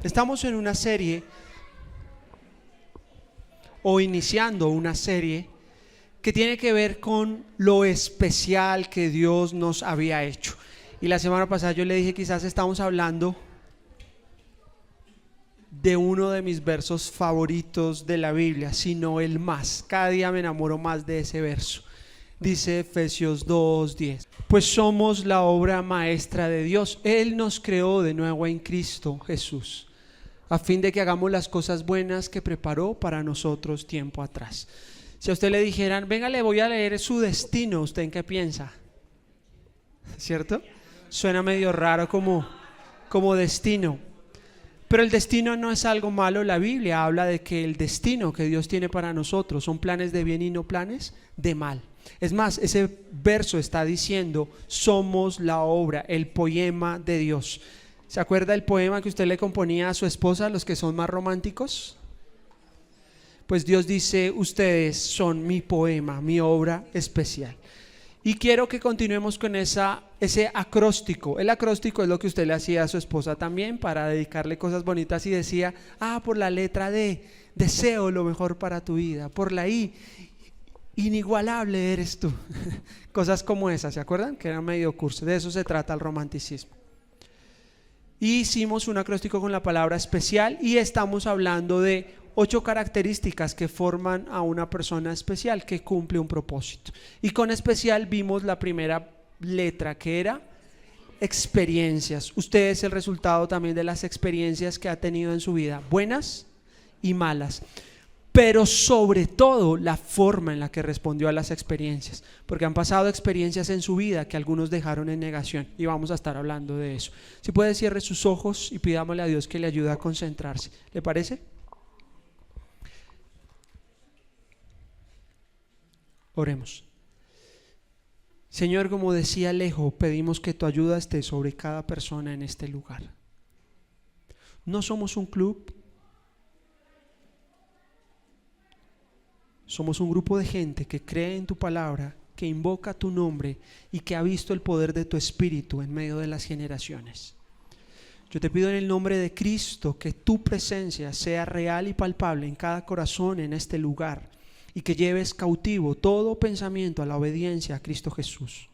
Estamos en una serie o iniciando una serie que tiene que ver con lo especial que Dios nos había hecho. Y la semana pasada yo le dije, quizás estamos hablando de uno de mis versos favoritos de la Biblia, si no el más. Cada día me enamoro más de ese verso. Dice Efesios 2:10: pues somos la obra maestra de Dios. Él nos creó de nuevo en Cristo Jesús, a fin de que hagamos las cosas buenas que preparó para nosotros tiempo atrás. Si a usted le dijeran, venga, le voy a leer su destino, ¿usted en qué piensa? ¿Cierto? Suena medio raro como destino. Pero el destino no es algo malo. La Biblia habla de que el destino que Dios tiene para nosotros son planes de bien y no planes de mal. Es más, ese verso está diciendo, somos la obra, el poema de Dios. ¿Se acuerda el poema que usted le componía a su esposa, los que son más románticos? Pues Dios dice, ustedes son mi poema, mi obra especial. Y quiero que continuemos con ese acróstico. El acróstico es lo que usted le hacía a su esposa también para dedicarle cosas bonitas y decía, por la letra D, deseo lo mejor para tu vida. Por la I, inigualable eres tú. Cosas como esas, ¿se acuerdan? Que era medio curso. De eso se trata el romanticismo. Y hicimos un acróstico con la palabra especial y estamos hablando de 8 características que forman a una persona especial que cumple un propósito. Y con especial vimos la primera letra, que era experiencias. Usted es el resultado también de las experiencias que ha tenido en su vida, buenas y malas. Pero sobre todo la forma en la que respondió a las experiencias, porque han pasado experiencias en su vida que algunos dejaron en negación y vamos a estar hablando de eso. Si puede, cierre sus ojos y pidámosle a Dios que le ayude a concentrarse. ¿Le parece? Oremos. Señor, como decía Alejo, pedimos que tu ayuda esté sobre cada persona en este lugar. No somos un club. Somos un grupo de gente que cree en tu palabra, que invoca tu nombre y que ha visto el poder de tu espíritu en medio de las generaciones. Yo te pido en el nombre de Cristo que tu presencia sea real y palpable en cada corazón en este lugar y que lleves cautivo todo pensamiento a la obediencia a Cristo Jesús.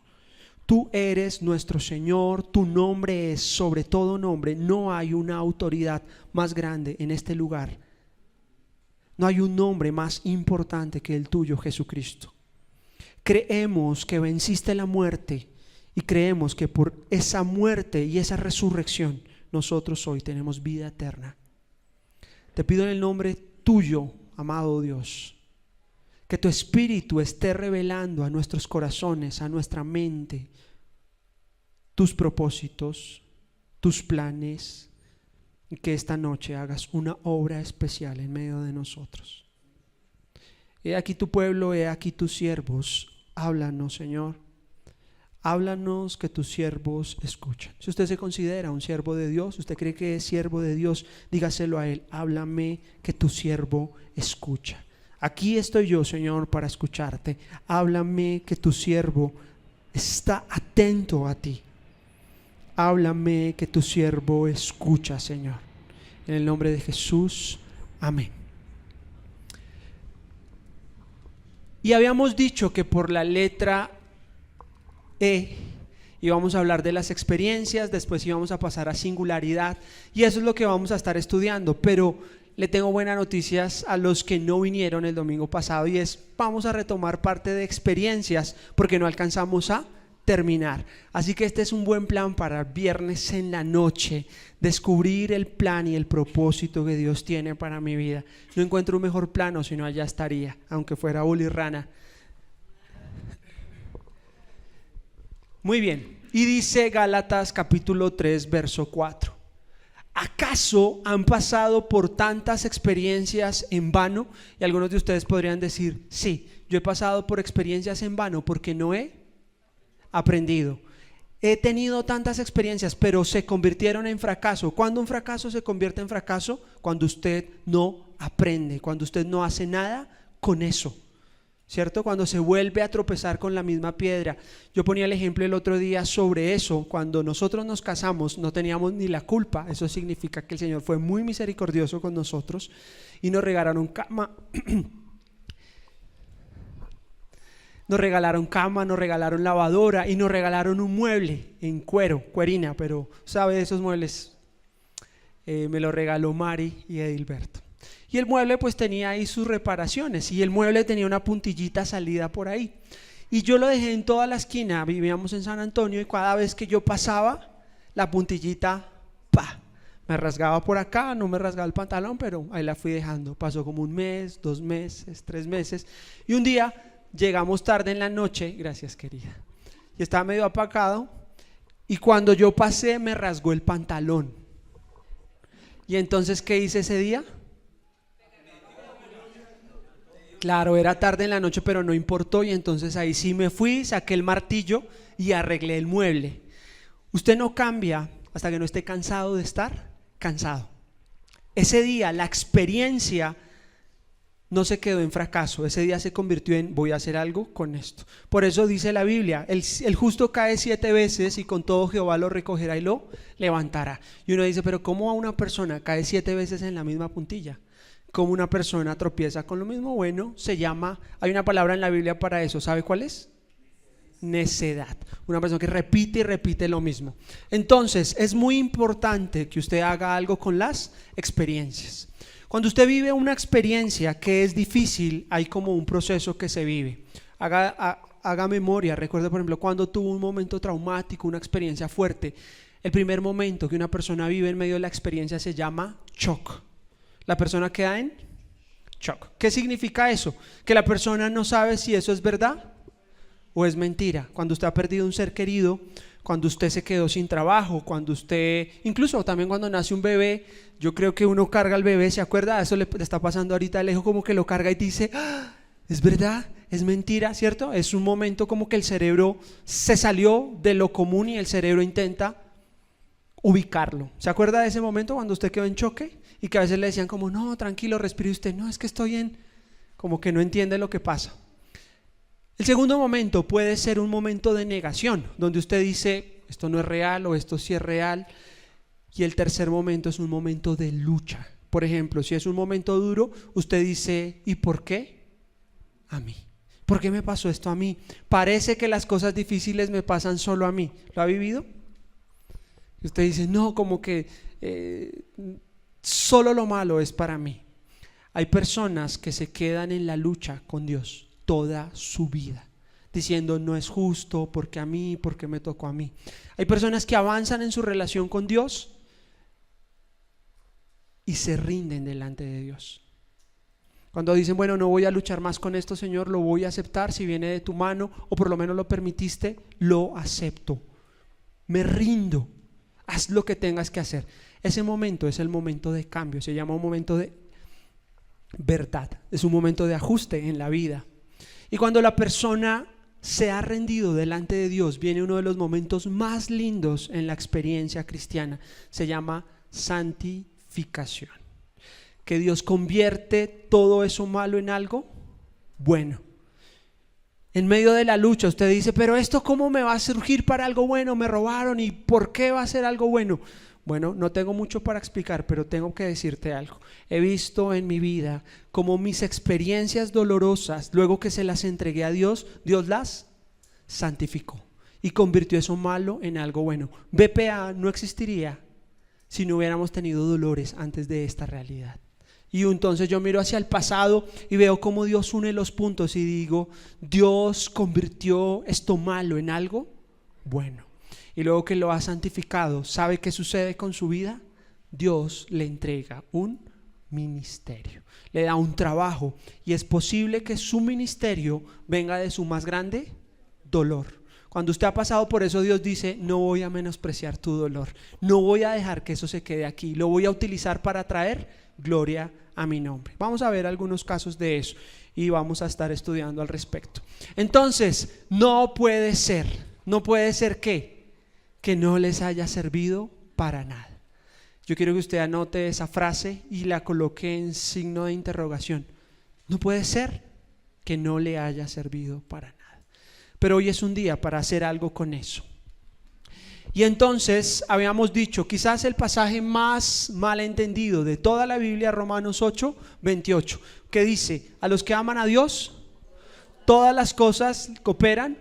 Tú eres nuestro Señor, tu nombre es sobre todo nombre. No hay una autoridad más grande en este lugar. No hay un nombre más importante que el tuyo, Jesucristo. Creemos que venciste la muerte y creemos que por esa muerte y esa resurrección nosotros hoy tenemos vida eterna. Te pido en el nombre tuyo, amado Dios, que tu espíritu esté revelando a nuestros corazones, a nuestra mente, tus propósitos, tus planes, y que esta noche hagas una obra especial en medio de nosotros. He aquí tu pueblo, he aquí tus siervos. Háblanos, Señor. Háblanos, que tus siervos escuchan. Si usted se considera un siervo de Dios, usted cree que es siervo de Dios, dígaselo a Él. Háblame, que tu siervo escucha. Aquí estoy yo, Señor, para escucharte. Háblame, que tu siervo está atento a ti. Háblame, que tu siervo escucha, Señor. En el nombre de Jesús, amén. Y habíamos dicho que por la letra E íbamos a hablar de las experiencias, después íbamos a pasar a singularidad, y eso es lo que vamos a estar estudiando. Pero le tengo buenas noticias a los que no vinieron el domingo pasado, y es, vamos a retomar parte de experiencias porque no alcanzamos a terminar. Así que este es un buen plan para el viernes en la noche, descubrir el plan y el propósito que Dios tiene para mi vida. No encuentro un mejor plano, sino allá estaría, aunque fuera bulirrana. Muy bien, y dice Gálatas capítulo 3 verso 4: ¿acaso han pasado por tantas experiencias en vano? Y algunos de ustedes podrían decir, sí, yo he pasado por experiencias en vano porque no he aprendido. He tenido tantas experiencias, pero se convirtieron en fracaso. ¿Cuándo un fracaso se convierte en fracaso? Cuando usted no aprende, cuando usted no hace nada con eso. ¿cierto? Cuando se vuelve a tropezar con la misma piedra. Yo ponía el ejemplo el otro día sobre eso. Cuando nosotros nos casamos no teníamos ni la culpa. Eso significa que el Señor fue muy misericordioso con nosotros y nos regalaron cama. Nos regalaron lavadora y nos regalaron un mueble en cuerina, pero sabe de esos muebles. Me lo regaló Mari y Edilberto. Y el mueble pues tenía ahí sus reparaciones y el mueble tenía una puntillita salida por ahí. Y yo lo dejé en toda la esquina, vivíamos en San Antonio y cada vez que yo pasaba, la puntillita, me rasgaba por acá, no me rasgaba el pantalón, pero ahí la fui dejando. Pasó como un mes, 2 meses, 3 meses y un día llegamos tarde en la noche, gracias querida, y estaba medio apagado y cuando yo pasé me rasgó el pantalón. Y entonces, ¿qué hice ese día? Claro, era tarde en la noche, pero no importó y entonces ahí sí me fui, saqué el martillo y arreglé el mueble. Usted no cambia hasta que no esté cansado de estar cansado. Ese día la experiencia no se quedó en fracaso, ese día se convirtió en voy a hacer algo con esto. Por eso dice la Biblia, el justo cae 7 veces y con todo Jehová lo recogerá y lo levantará. Y uno dice, pero ¿cómo a una persona cae 7 veces en la misma puntilla? ¿Cómo una persona tropieza con lo mismo? Bueno, se llama, hay una palabra en la Biblia para eso, ¿sabe cuál es? Necedad. Una persona que repite y repite lo mismo. Entonces es muy importante que usted haga algo con las experiencias. Cuando usted vive una experiencia que es difícil, hay como un proceso que se vive. Haga memoria, recuerde por ejemplo cuando tuvo un momento traumático, una experiencia fuerte. El primer momento que una persona vive en medio de la experiencia se llama shock. La persona queda en shock. ¿Qué significa eso? Que la persona no sabe si eso es verdad o es mentira. Cuando usted ha perdido un ser querido, cuando usted se quedó sin trabajo, cuando usted, incluso también cuando nace un bebé, yo creo que uno carga al bebé, ¿se acuerda? Eso le está pasando ahorita, el hijo como que lo carga y dice, ¿es verdad? ¿Es mentira? ¿Cierto? Es un momento como que el cerebro se salió de lo común y el cerebro intenta ubicarlo. ¿Se acuerda de ese momento cuando usted quedó en choque? Y que a veces le decían como, no, tranquilo, respire usted, no, es que estoy en, como que no entiende lo que pasa. El segundo momento puede ser un momento de negación, donde usted dice, esto no es real o esto sí es real. Y el tercer momento es un momento de lucha. Por ejemplo, si es un momento duro, usted dice, ¿y por qué? A mí. ¿Por qué me pasó esto a mí? Parece que las cosas difíciles me pasan solo a mí. ¿Lo ha vivido? Y usted dice, no, como que solo lo malo es para mí. Hay personas que se quedan en la lucha con Dios toda su vida, diciendo no es justo, porque a mí, porque me tocó a mí. Hay personas que avanzan en su relación con Dios y se rinden delante de Dios. Cuando dicen, bueno, no voy a luchar más con esto, Señor, lo voy a aceptar, si viene de tu mano, o por lo menos lo permitiste, lo acepto. Me rindo, haz lo que tengas que hacer. Ese momento es el momento de cambio, se llama un momento de verdad, es un momento de ajuste en la vida. Y cuando la persona se ha rendido delante de Dios, viene uno de los momentos más lindos en la experiencia cristiana, se llama santificación. Que Dios convierte todo eso malo en algo bueno. En medio de la lucha usted dice, pero esto ¿cómo me va a surgir para algo bueno? Me robaron, ¿y por qué va a ser algo bueno? Bueno, no tengo mucho para explicar, pero tengo que decirte algo. He visto en mi vida cómo mis experiencias dolorosas, luego que se las entregué a Dios, Dios las santificó y convirtió eso malo en algo bueno. BPA no existiría si no hubiéramos tenido dolores antes de esta realidad. Y entonces yo miro hacia el pasado y veo cómo Dios une los puntos y digo, Dios convirtió esto malo en algo bueno. Y luego que lo ha santificado, ¿sabe qué sucede con su vida? Dios le entrega un ministerio, le da un trabajo y es posible que su ministerio venga de su más grande dolor. Cuando usted ha pasado por eso, Dios dice, no voy a menospreciar tu dolor, no voy a dejar que eso se quede aquí, lo voy a utilizar para traer gloria a mi nombre. Vamos a ver algunos casos de eso y vamos a estar estudiando al respecto. Entonces, no puede ser que no les haya servido para nada. Yo quiero que usted anote esa frase y la coloque en signo de interrogación. No puede ser que no le haya servido para nada. Pero hoy es un día para hacer algo con eso. Y entonces habíamos dicho, quizás el pasaje más mal entendido de toda la Biblia, Romanos 8, 28, que dice: a los que aman a Dios, todas las cosas cooperan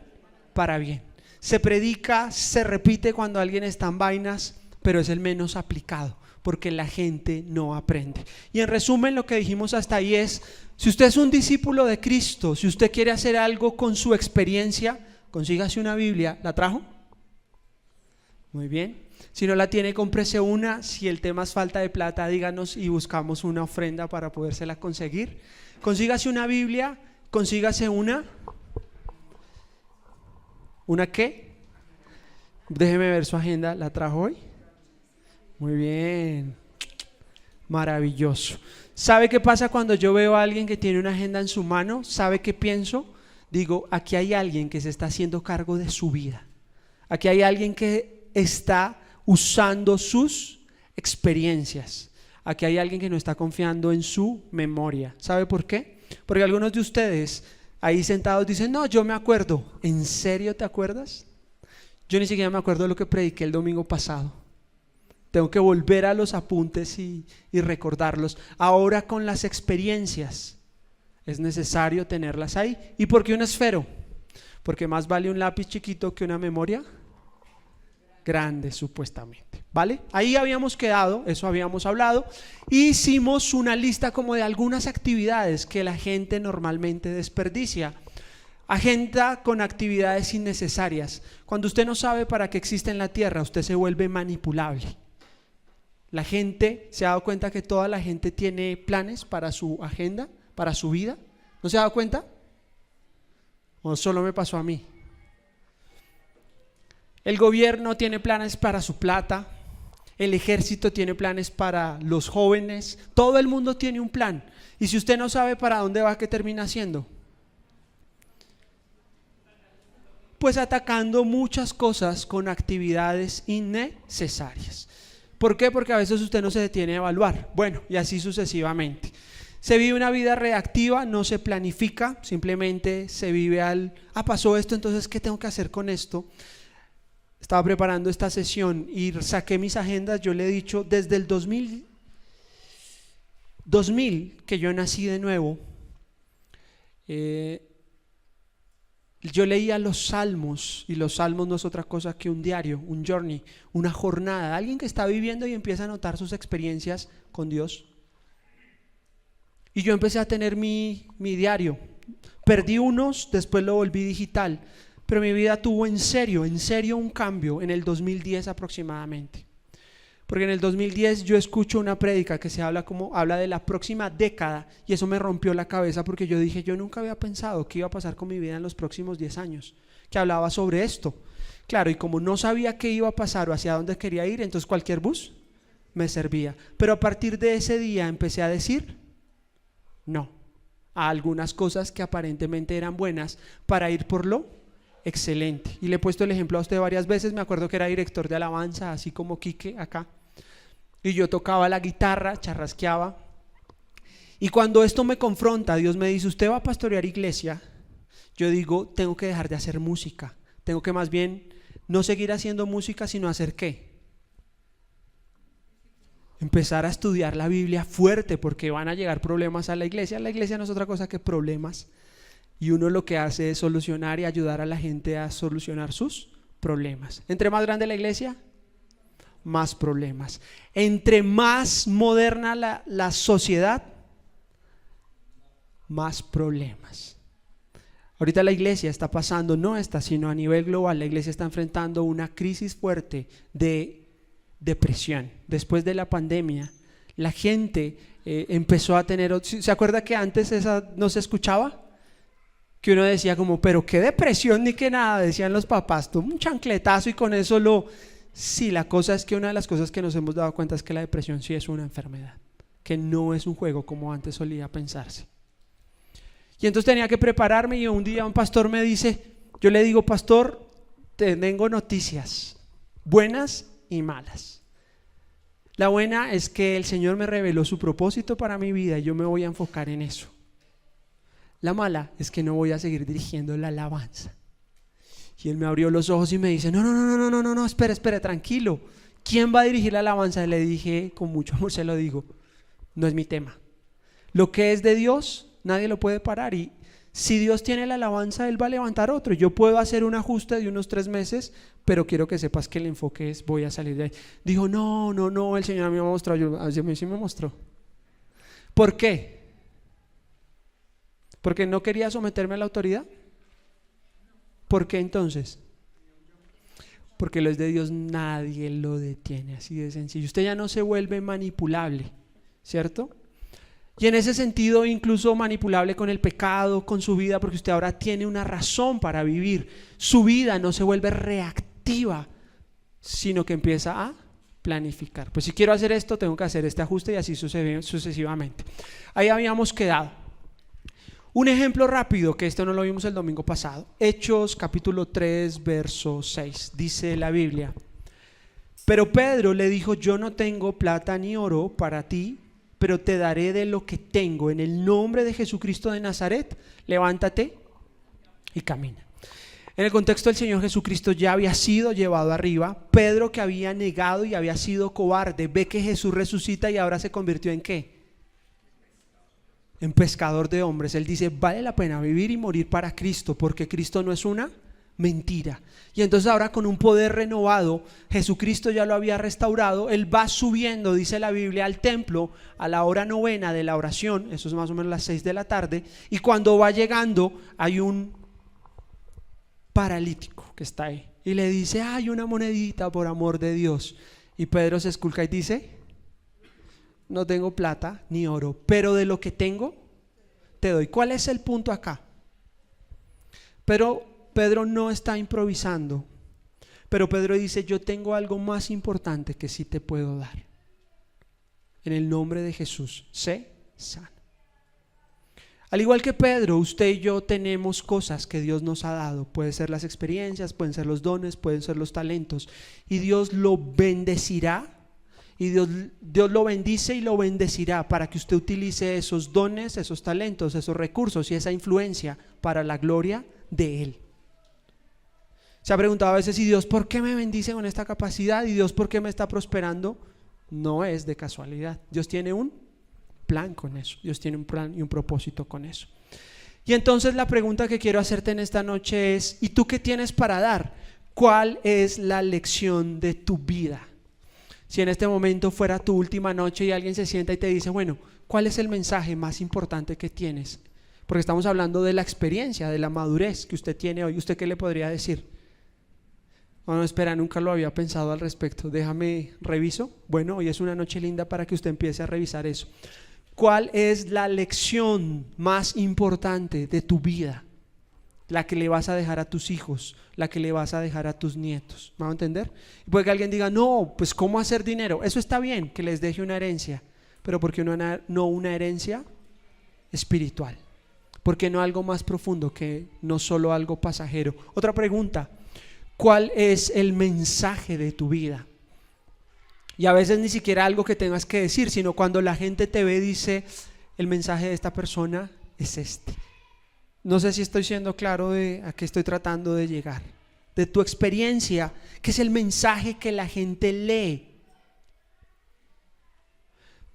para bien. Se predica, se repite cuando alguien está en vainas, pero es el menos aplicado, porque la gente no aprende. Y en resumen, lo que dijimos hasta ahí es: si usted es un discípulo de Cristo, si usted quiere hacer algo con su experiencia, consígase una Biblia. ¿La trajo? Muy bien. Si no la tiene, cómprese una. Si el tema es falta de plata, díganos y buscamos una ofrenda para podérsela conseguir. Consígase una Biblia, consígase una. ¿Una qué? Déjeme ver su agenda. ¿La trajo hoy? Muy bien. Maravilloso. ¿Sabe qué pasa cuando yo veo a alguien que tiene una agenda en su mano? ¿Sabe qué pienso? Digo, aquí hay alguien que se está haciendo cargo de su vida. Aquí hay alguien que está usando sus experiencias. Aquí hay alguien que no está confiando en su memoria. ¿Sabe por qué? Porque algunos de ustedes ahí sentados dicen: no, yo me acuerdo. ¿En serio te acuerdas? Yo ni siquiera me acuerdo de lo que prediqué el domingo pasado. Tengo que volver a los apuntes y recordarlos. Ahora con las experiencias es necesario tenerlas ahí. ¿Y por qué un esfero? Porque más vale un lápiz chiquito que una memoria grande, supuestamente, ¿vale? Ahí habíamos quedado, eso habíamos hablado. Hicimos una lista como de algunas actividades que la gente normalmente desperdicia. Agenda con actividades innecesarias. Cuando usted no sabe para qué existe en la tierra, usted se vuelve manipulable. La gente se ha dado cuenta que toda la gente tiene planes para su agenda, para su vida. ¿No se ha dado cuenta? ¿O solo me pasó a mí? El gobierno tiene planes para su plata, el ejército tiene planes para los jóvenes, todo el mundo tiene un plan. Y si usted no sabe para dónde va, ¿qué termina haciendo? Pues atacando muchas cosas con actividades innecesarias. ¿Por qué? Porque a veces usted no se detiene a evaluar. Bueno, y así sucesivamente. Se vive una vida reactiva, no se planifica, simplemente se vive pasó esto, entonces ¿qué tengo que hacer con esto? Estaba preparando esta sesión y saqué mis agendas. Yo le he dicho desde el 2000 que yo nací de nuevo. Yo leía los salmos, y los salmos no es otra cosa que un diario, un journey, una jornada, alguien que está viviendo y empieza a notar sus experiencias con Dios. Y yo empecé a tener mi diario. Perdí unos, después lo volví digital. Pero mi vida tuvo en serio un cambio en el 2010 aproximadamente. Porque en el 2010 yo escucho una prédica que habla de la próxima década, y eso me rompió la cabeza porque yo dije: yo nunca había pensado qué iba a pasar con mi vida en los próximos 10 años, que hablaba sobre esto. Claro, y como no sabía qué iba a pasar o hacia dónde quería ir, entonces cualquier bus me servía. Pero a partir de ese día empecé a decir no a algunas cosas que aparentemente eran buenas para ir por lo excelente. Y le he puesto el ejemplo a usted varias veces. Me acuerdo que era director de alabanza, así como Quique acá, y yo tocaba la guitarra, charrasqueaba. Y cuando esto me confronta, Dios me dice: usted va a pastorear iglesia. Yo digo: tengo que dejar de hacer música, tengo que más bien no seguir haciendo música, sino hacer ¿qué? Empezar a estudiar la Biblia fuerte, porque van a llegar problemas a la iglesia. La iglesia no es otra cosa que problemas. Y uno lo que hace es solucionar y ayudar a la gente a solucionar sus problemas. Entre más grande la iglesia, más problemas. Entre más moderna la sociedad, más problemas. Ahorita la iglesia está pasando, no esta, sino a nivel global, la iglesia está enfrentando una crisis fuerte de depresión. Después de la pandemia, la gente empezó a tener... ¿Se acuerda que antes esa no se escuchaba? Que uno decía como: pero qué depresión ni qué nada, decían los papás, tú un chancletazo y con eso lo... Sí, la cosa es que una de las cosas que nos hemos dado cuenta es que la depresión sí es una enfermedad, que no es un juego como antes solía pensarse. Y entonces tenía que prepararme, y un día un pastor me dice, yo le digo: pastor, tengo noticias buenas y malas. La buena es que el Señor me reveló su propósito para mi vida y yo me voy a enfocar en eso. La mala es que no voy a seguir dirigiendo la alabanza. Y él me abrió los ojos y me dice, no, espere, tranquilo. ¿Quién va a dirigir la alabanza? Le dije, con mucho amor se lo digo, no es mi tema. Lo que es de Dios, nadie lo puede parar, y si Dios tiene la alabanza, Él va a levantar otro. Yo puedo hacer un ajuste de unos 3 meses, pero quiero que sepas que el enfoque es, voy a salir de ahí. Dijo, no, el Señor a mí me ha mostrado, a mí sí me mostró. ¿Por qué? ¿Porque no quería someterme a la autoridad? ¿Por qué entonces? Porque lo es de Dios, nadie lo detiene, así de sencillo. Usted ya no se vuelve manipulable, ¿cierto? Y en ese sentido incluso manipulable con el pecado, con su vida, porque usted ahora tiene una razón para vivir. Su vida no se vuelve reactiva, sino que empieza a planificar. Pues si quiero hacer esto, tengo que hacer este ajuste, y así sucesivamente. Ahí habíamos quedado. Un ejemplo rápido, que esto no lo vimos el domingo pasado. Hechos capítulo 3, verso 6. Dice la Biblia: pero Pedro le dijo, yo no tengo plata ni oro para ti, pero te daré de lo que tengo. En el nombre de Jesucristo de Nazaret, levántate y camina. En el contexto, el Señor Jesucristo ya había sido llevado arriba. Pedro, que había negado y había sido cobarde, ve que Jesús resucita y ahora se convirtió ¿en qué? En pescador de hombres. Él dice, vale la pena vivir y morir para Cristo, porque Cristo no es una mentira. Y entonces ahora, con un poder renovado, Jesucristo ya lo había restaurado. Él va subiendo, dice la Biblia, al templo a la hora 9 de la oración. Eso es más o menos las 6 de la tarde. Y cuando va llegando, hay un paralítico que está ahí y le dice, hay una monedita, por amor de Dios. Y Pedro se esculca y dice, no tengo plata ni oro, pero de lo que tengo te doy. ¿Cuál es el punto acá? Pero Pedro no está improvisando, pero Pedro dice, yo tengo algo más importante que sí te puedo dar. En el nombre de Jesús, sé sano. Al igual que Pedro, usted y yo tenemos cosas que Dios nos ha dado. Pueden ser las experiencias, pueden ser los dones, pueden ser los talentos. Y Dios lo bendecirá. Y Dios lo bendice y lo bendecirá para que usted utilice esos dones, esos talentos, esos recursos y esa influencia para la gloria de Él. Se ha preguntado a veces, ¿y Dios por qué me bendice con esta capacidad? ¿Y Dios por qué me está prosperando? No es de casualidad. Dios tiene un plan con eso. Dios tiene un plan y un propósito con eso. Y entonces la pregunta que quiero hacerte en esta noche es, ¿y tú qué tienes para dar? ¿Cuál es la lección de tu vida? Si en este momento fuera tu última noche y alguien se sienta y te dice, bueno, ¿cuál es el mensaje más importante que tienes? Porque estamos hablando de la experiencia, de la madurez que usted tiene hoy. ¿Usted qué le podría decir? No, espera, nunca lo había pensado al respecto. Déjame reviso. Bueno, hoy es una noche linda para que usted empiece a revisar eso. ¿Cuál es la lección más importante de tu vida? La que le vas a dejar a tus hijos, la que le vas a dejar a tus nietos. ¿Me va a entender? Y puede que alguien diga, no, pues ¿cómo hacer dinero? Eso está bien, que les deje una herencia, pero ¿por qué no una herencia espiritual? ¿Por qué no algo más profundo que no solo algo pasajero? Otra pregunta, ¿cuál es el mensaje de tu vida? Y a veces ni siquiera algo que tengas que decir, sino cuando la gente te ve, dice, el mensaje de esta persona es este. No sé si estoy siendo claro de a qué estoy tratando de llegar. De tu experiencia, ¿qué es el mensaje que la gente lee?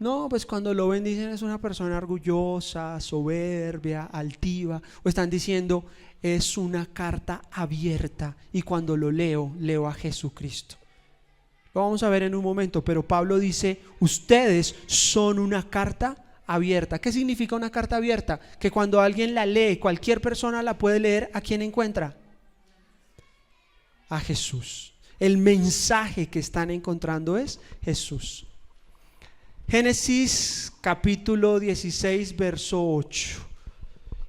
No, pues cuando lo ven dicen es una persona orgullosa, soberbia, altiva. O están diciendo es una carta abierta y cuando lo leo a Jesucristo. Lo vamos a ver en un momento, pero Pablo dice, ustedes son una carta abierta. ¿Qué significa una carta abierta? Que cuando alguien la lee, cualquier persona la puede leer. ¿A quién encuentra? A Jesús. El mensaje que están encontrando es Jesús. Génesis capítulo 16, verso 8.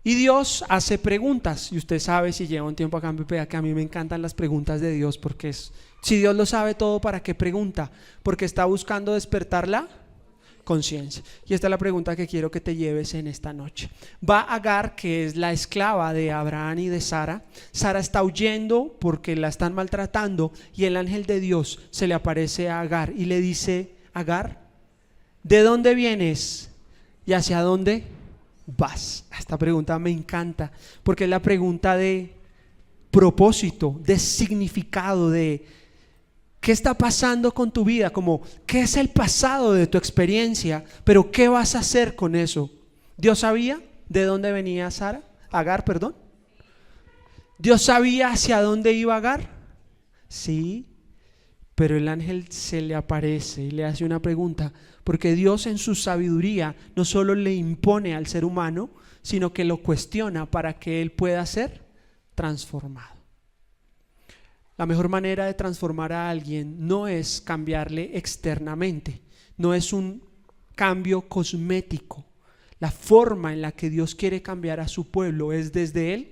Y Dios hace preguntas. Y usted sabe, si lleva un tiempo acá en PPA, que a mí me encantan las preguntas de Dios, porque si Dios lo sabe todo, ¿para qué pregunta? Porque está buscando despertar la conciencia. Y esta es la pregunta que quiero que te lleves en esta noche. Va Agar, que es la esclava de Abraham y de Sara. Sara está huyendo porque la están maltratando y el ángel de Dios se le aparece a Agar y le dice, Agar, ¿de dónde vienes y hacia dónde vas? Esta pregunta me encanta porque es la pregunta de propósito, de significado, de qué está pasando con tu vida, como qué es el pasado de tu experiencia, pero qué vas a hacer con eso. ¿Dios sabía de dónde venía Agar, perdón? ¿Dios sabía hacia dónde iba Agar? Sí, pero el ángel se le aparece y le hace una pregunta, porque Dios en su sabiduría no solo le impone al ser humano, sino que lo cuestiona para que él pueda ser transformado. La mejor manera de transformar a alguien no es cambiarle externamente, no es un cambio cosmético. La forma en la que Dios quiere cambiar a su pueblo es desde el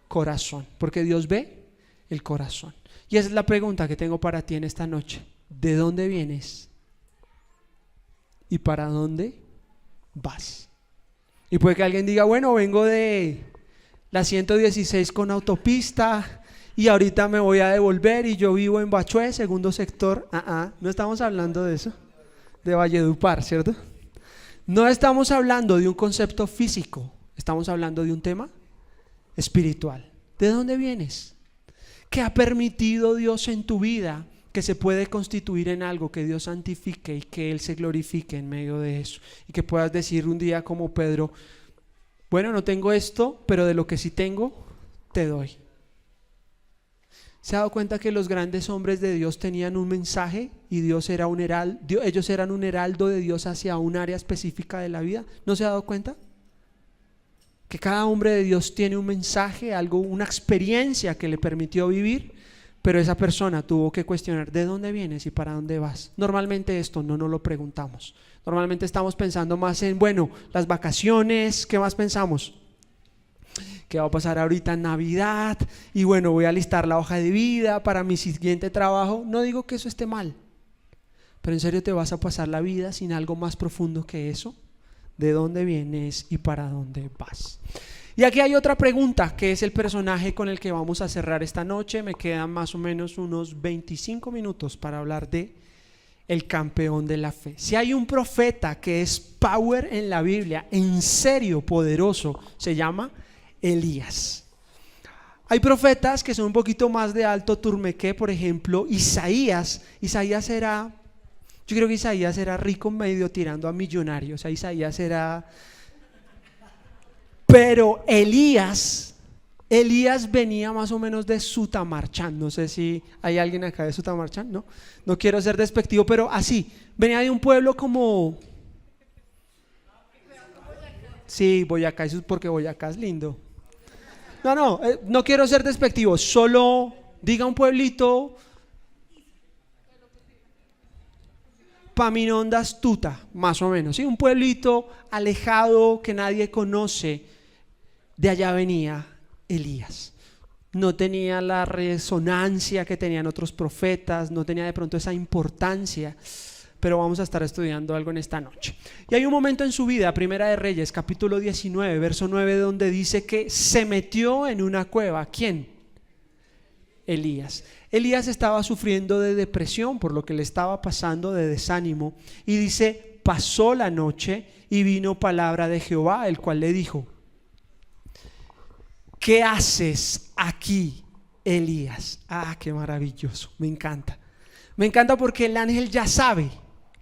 corazón, porque Dios ve el corazón. Y esa es la pregunta que tengo para ti en esta noche. ¿De dónde vienes? ¿Y para dónde vas? Y puede que alguien diga, bueno, vengo de la 116 con autopista y ahorita me voy a devolver y yo vivo en Bachué, segundo sector. No estamos hablando de eso, de Valledupar, ¿cierto? No estamos hablando de un concepto físico, estamos hablando de un tema espiritual. ¿De dónde vienes? ¿Qué ha permitido Dios en tu vida que se puede constituir en algo que Dios santifique y que Él se glorifique en medio de eso? Y que puedas decir un día como Pedro, bueno, no tengo esto, pero de lo que sí tengo, te doy. ¿Se ha dado cuenta que los grandes hombres de Dios tenían un mensaje y Dios era un heraldo, ellos eran un heraldo de Dios hacia un área específica de la vida? ¿No se ha dado cuenta? Que cada hombre de Dios tiene un mensaje, algo, una experiencia que le permitió vivir, pero esa persona tuvo que cuestionar de dónde vienes y para dónde vas. Normalmente esto no nos lo preguntamos. Normalmente estamos pensando más en, bueno, las vacaciones. ¿Qué más pensamos? ¿Qué va a pasar ahorita en Navidad? Y bueno, voy a listar la hoja de vida para mi siguiente trabajo. No digo que eso esté mal, pero ¿en serio te vas a pasar la vida sin algo más profundo que eso? ¿De dónde vienes y para dónde vas? Y aquí hay otra pregunta, que es el personaje con el que vamos a cerrar esta noche. Me quedan más o menos unos 25 minutos para hablar de el campeón de la fe. Si hay un profeta que es power en la Biblia, en serio poderoso, se llama Elías. Hay profetas que son un poquito más de alto turmequé, por ejemplo, Isaías era... Yo creo que Isaías era rico medio tirando a millonario, o sea, Isaías era... Pero Elías venía más o menos de Sutamarchán. No sé si hay alguien acá de Sutamarchán, no quiero ser despectivo, pero así, venía de un pueblo como... Sí, Boyacá, eso es porque Boyacá es lindo. No quiero ser despectivo, solo diga un pueblito... Paminondas Tuta, más o menos, ¿sí? Un pueblito alejado que nadie conoce. De allá venía Elías. No tenía la resonancia que tenían otros profetas, no tenía de pronto esa importancia, pero vamos a estar estudiando algo en esta noche. Y hay un momento en su vida, Primera de Reyes, capítulo 19, verso 9, donde dice que se metió en una cueva. ¿Quién? Elías estaba sufriendo de depresión por lo que le estaba pasando, de desánimo, y dice, pasó la noche y vino palabra de Jehová, el cual le dijo, ¿qué haces aquí, Elías? Qué maravilloso, me encanta porque el ángel ya sabe,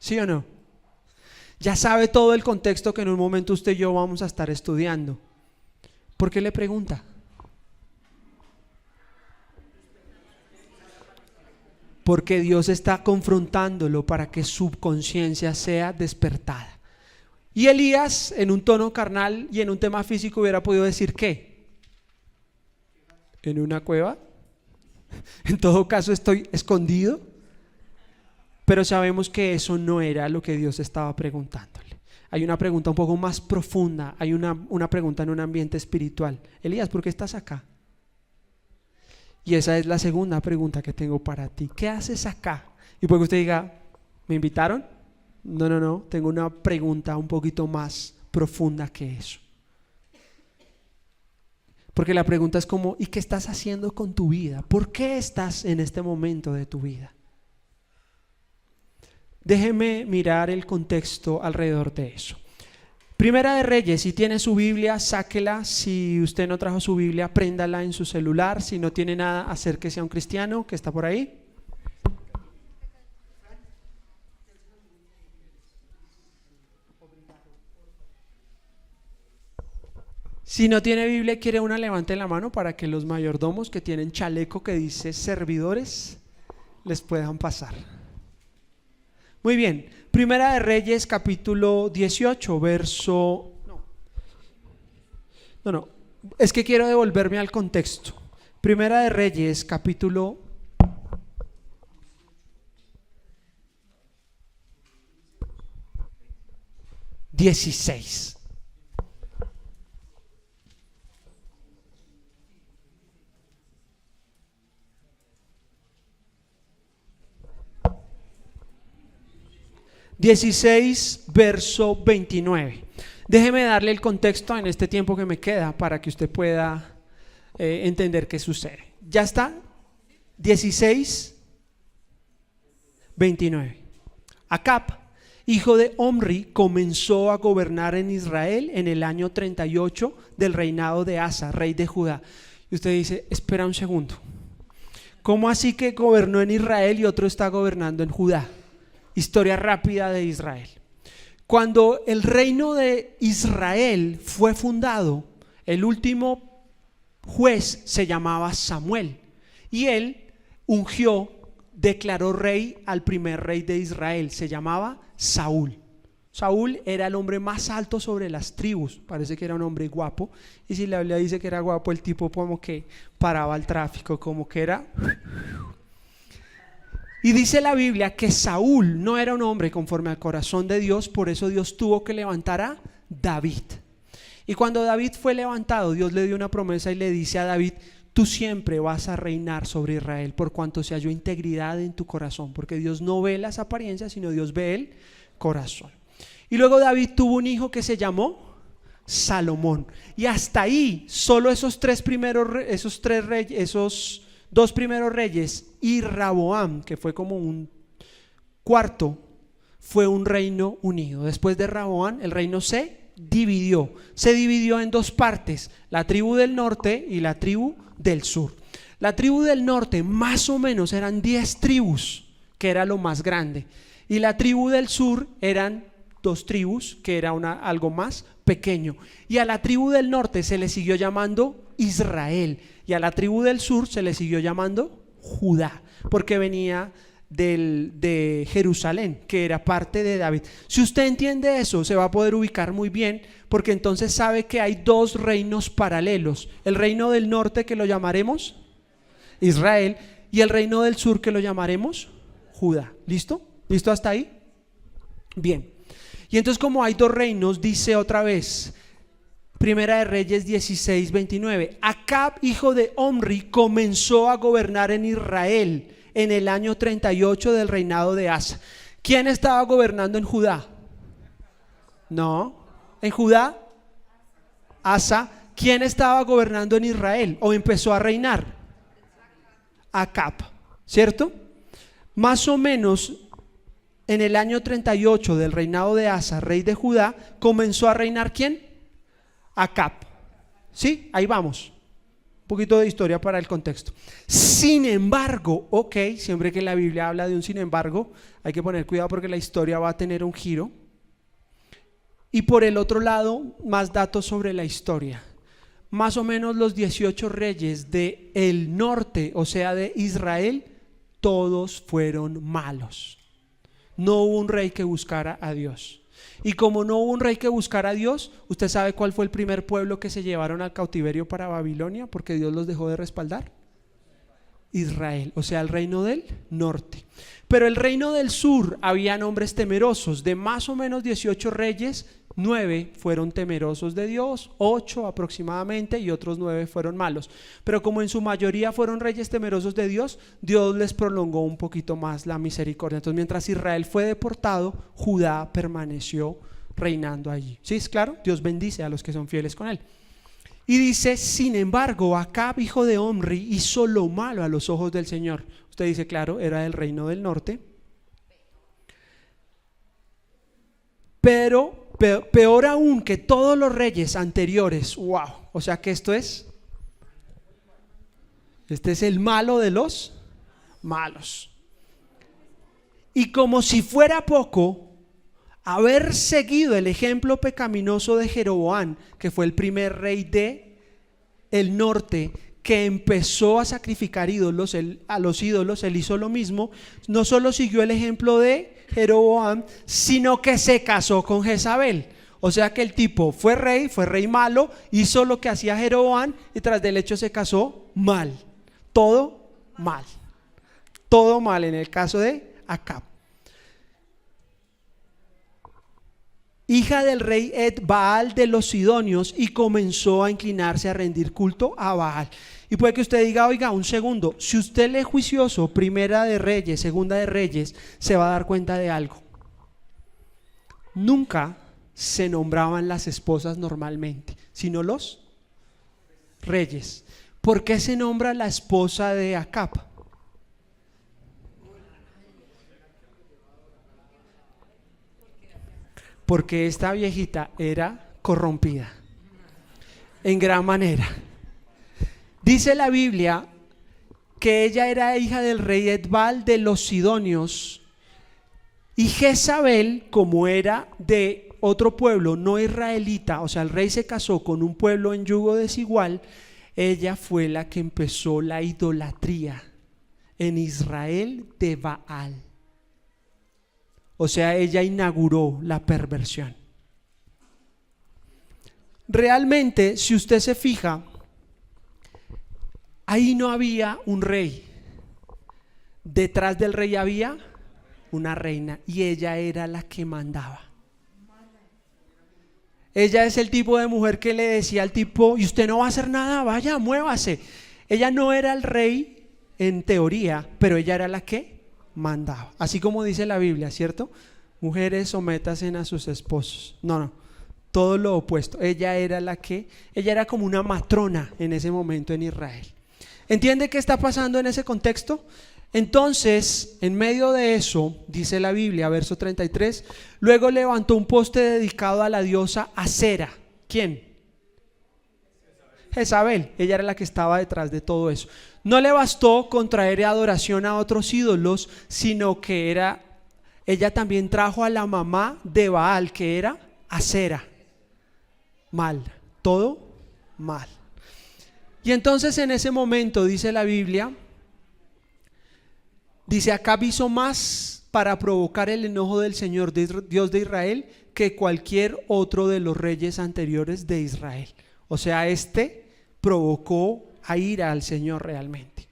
¿sí o no? Ya sabe todo el contexto que en un momento usted y yo vamos a estar estudiando. ¿Por qué le pregunta? Porque Dios está confrontándolo para que su conciencia sea despertada. Y Elías, en un tono carnal y en un tema físico, hubiera podido decir ¿qué? ¿En una cueva? En todo caso estoy escondido. Pero sabemos que eso no era lo que Dios estaba preguntándole. Hay una pregunta un poco más profunda, hay una pregunta en un ambiente espiritual. Elías, ¿por qué estás acá? Y esa es la segunda pregunta que tengo para ti. ¿Qué haces acá? Y puede que usted diga, ¿me invitaron? No, tengo una pregunta un poquito más profunda que eso. Porque la pregunta es como, ¿y qué estás haciendo con tu vida? ¿Por qué estás en este momento de tu vida? Déjeme mirar el contexto alrededor de eso. Primera de Reyes, si tiene su Biblia, sáquela. Si usted no trajo su Biblia, préndala en su celular. Si no tiene nada, acérquese a un cristiano que está por ahí. Si no tiene Biblia y quiere una, levante la mano para que los mayordomos que tienen chaleco que dice servidores les puedan pasar. Muy bien, Primera de Reyes capítulo 18, verso... No, es que quiero devolverme al contexto. Primera de Reyes capítulo 16. Verso 29. Déjeme darle el contexto en este tiempo que me queda para que usted pueda entender qué sucede. ¿Ya está? 16, 29. Acab, hijo de Omri, comenzó a gobernar en Israel en el año 38 del reinado de Asa, rey de Judá. Y usted dice, espera un segundo. ¿Cómo así que gobernó en Israel y otro está gobernando en Judá? Historia rápida de Israel. Cuando el reino de Israel fue fundado, el último juez se llamaba Samuel y él ungió, declaró rey al primer rey de Israel, se llamaba Saúl. Saúl era el hombre más alto sobre las tribus, parece que era un hombre guapo, y si la Biblia dice que era guapo, el tipo como que paraba el tráfico, como que era... Y dice la Biblia que Saúl no era un hombre conforme al corazón de Dios, por eso Dios tuvo que levantar a David. Y cuando David fue levantado, Dios le dio una promesa y le dice a David, tú siempre vas a reinar sobre Israel por cuanto se halló integridad en tu corazón, porque Dios no ve las apariencias, sino Dios ve el corazón. Y luego David tuvo un hijo que se llamó Salomón. Y hasta ahí, solo esos dos primeros reyes y Raboam, que fue como un cuarto, fue un reino unido. Después de Raboam, el reino se dividió en dos partes, la tribu del norte y la tribu del sur. La tribu del norte más o menos eran 10 tribus, que era lo más grande, y la tribu del sur eran 2 tribus, que era algo más pequeño. Y a la tribu del norte se le siguió llamando Israel, y a la tribu del sur se le siguió llamando Judá, porque venía de Jerusalén, que era parte de David. Si usted entiende eso, se va a poder ubicar muy bien, porque entonces sabe que hay 2 reinos paralelos: el reino del norte, que lo llamaremos Israel, y el reino del sur, que lo llamaremos Judá. ¿Listo? ¿Listo hasta ahí? Bien. Y entonces, como hay 2 reinos, dice otra vez Primera de Reyes 16, 29. Acab, hijo de Omri, comenzó a gobernar en Israel en el año 38 del reinado de Asa. ¿Quién estaba gobernando en Judá? No, en Judá, Asa. ¿Quién estaba gobernando en Israel o empezó a reinar? Acab, ¿cierto? Más o menos en el año 38 del reinado de Asa, rey de Judá, comenzó a reinar ¿quién? Acab. ¿Sí? Ahí vamos. Un poquito de historia para el contexto. Sin embargo, siempre que la Biblia habla de un sin embargo, hay que poner cuidado porque la historia va a tener un giro. Y por el otro lado, más datos sobre la historia. Más o menos los 18 reyes del norte, o sea de Israel, todos fueron malos. No hubo un rey que buscara a Dios. Y como no hubo un rey que buscara a Dios, ¿usted sabe cuál fue el primer pueblo que se llevaron al cautiverio para Babilonia porque Dios los dejó de respaldar? Israel, o sea el reino del norte. Pero el reino del sur habían hombres temerosos. De más o menos 18 reyes, 9 fueron temerosos de Dios, 8 aproximadamente, y otros 9 fueron malos. Pero como en su mayoría fueron reyes temerosos de Dios, Dios les prolongó un poquito más la misericordia. Entonces, mientras Israel fue deportado, Judá permaneció reinando allí. ¿Sí es claro? Dios bendice a los que son fieles con él. Y dice, sin embargo, Acab, hijo de Omri, hizo lo malo a los ojos del Señor. Usted dice, claro, era del reino del norte. Pero peor aún que todos los reyes anteriores. Wow, o sea que este es el malo de los malos. Y como si fuera poco, haber seguido el ejemplo pecaminoso de Jeroboam, que fue el primer rey de el norte, que empezó a sacrificar ídolos, a los ídolos, él hizo lo mismo. No solo siguió el ejemplo de Jeroboam, sino que se casó con Jezabel. O sea que el tipo fue rey malo, hizo lo que hacía Jeroboam y tras del hecho se casó mal. Todo mal en el caso de Acab. Hija del rey Baal de los Sidonios, y comenzó a inclinarse a rendir culto a Baal. Y puede que usted diga, oiga, un segundo, si usted lee juicioso Primera de Reyes, Segunda de Reyes, se va a dar cuenta de algo. Nunca se nombraban las esposas normalmente, sino los reyes. ¿Por qué se nombra la esposa de Acab? Porque esta viejita era corrompida en gran manera. Dice la Biblia que ella era hija del rey Edbal de los Sidonios, y Jezabel, como era de otro pueblo no israelita, o sea, el rey se casó con un pueblo en yugo desigual, ella fue la que empezó la idolatría en Israel de Baal. O sea, ella inauguró la perversión. Realmente, si usted se fija, ahí no había un rey. Detrás del rey había una reina y ella era la que mandaba. Ella es el tipo de mujer que le decía al tipo, y usted no va a hacer nada, vaya, muévase. Ella no era el rey en teoría, pero ella era la que mandaba. Así como dice la Biblia, ¿cierto? Mujeres, sométanse a sus esposos. No, todo lo opuesto. Ella era como una matrona en ese momento en Israel. ¿Entiende qué está pasando en ese contexto? Entonces, en medio de eso, dice la Biblia, verso 33, luego levantó un poste dedicado a la diosa Acera. ¿Quién? Jezabel. Ella era la que estaba detrás de todo eso. No le bastó con traer adoración a otros ídolos, sino que ella también trajo a la mamá de Baal, que era Acera. Mal, todo mal. Y entonces en ese momento, dice la Biblia, dice, Acab hizo más para provocar el enojo del Señor Dios de Israel que cualquier otro de los reyes anteriores de Israel. O sea, provocó a ira al Señor realmente.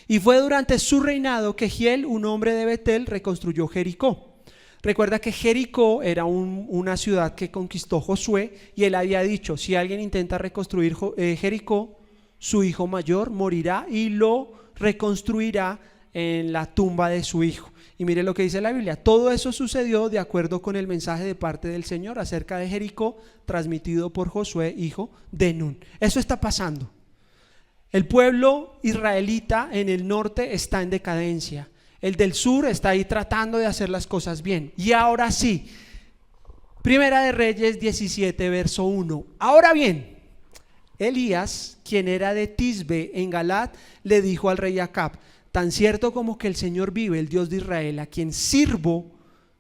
Y fue durante su reinado que Giel, un hombre de Betel, reconstruyó Jericó. Recuerda que Jericó era una ciudad que conquistó Josué, y él había dicho, si alguien intenta reconstruir Jericó, su hijo mayor morirá y lo reconstruirá en la tumba de su hijo. Y mire lo que dice la Biblia, todo eso sucedió de acuerdo con el mensaje de parte del Señor acerca de Jericó, transmitido por Josué, hijo de Nun. Eso está pasando. El pueblo israelita en el norte está en decadencia. El del sur está ahí tratando de hacer las cosas bien. Y ahora sí, Primera de Reyes 17, verso 1. Ahora bien, Elías, quien era de Tisbe en Galad, le dijo al rey Acab, tan cierto como que el Señor vive, el Dios de Israel, a quien sirvo,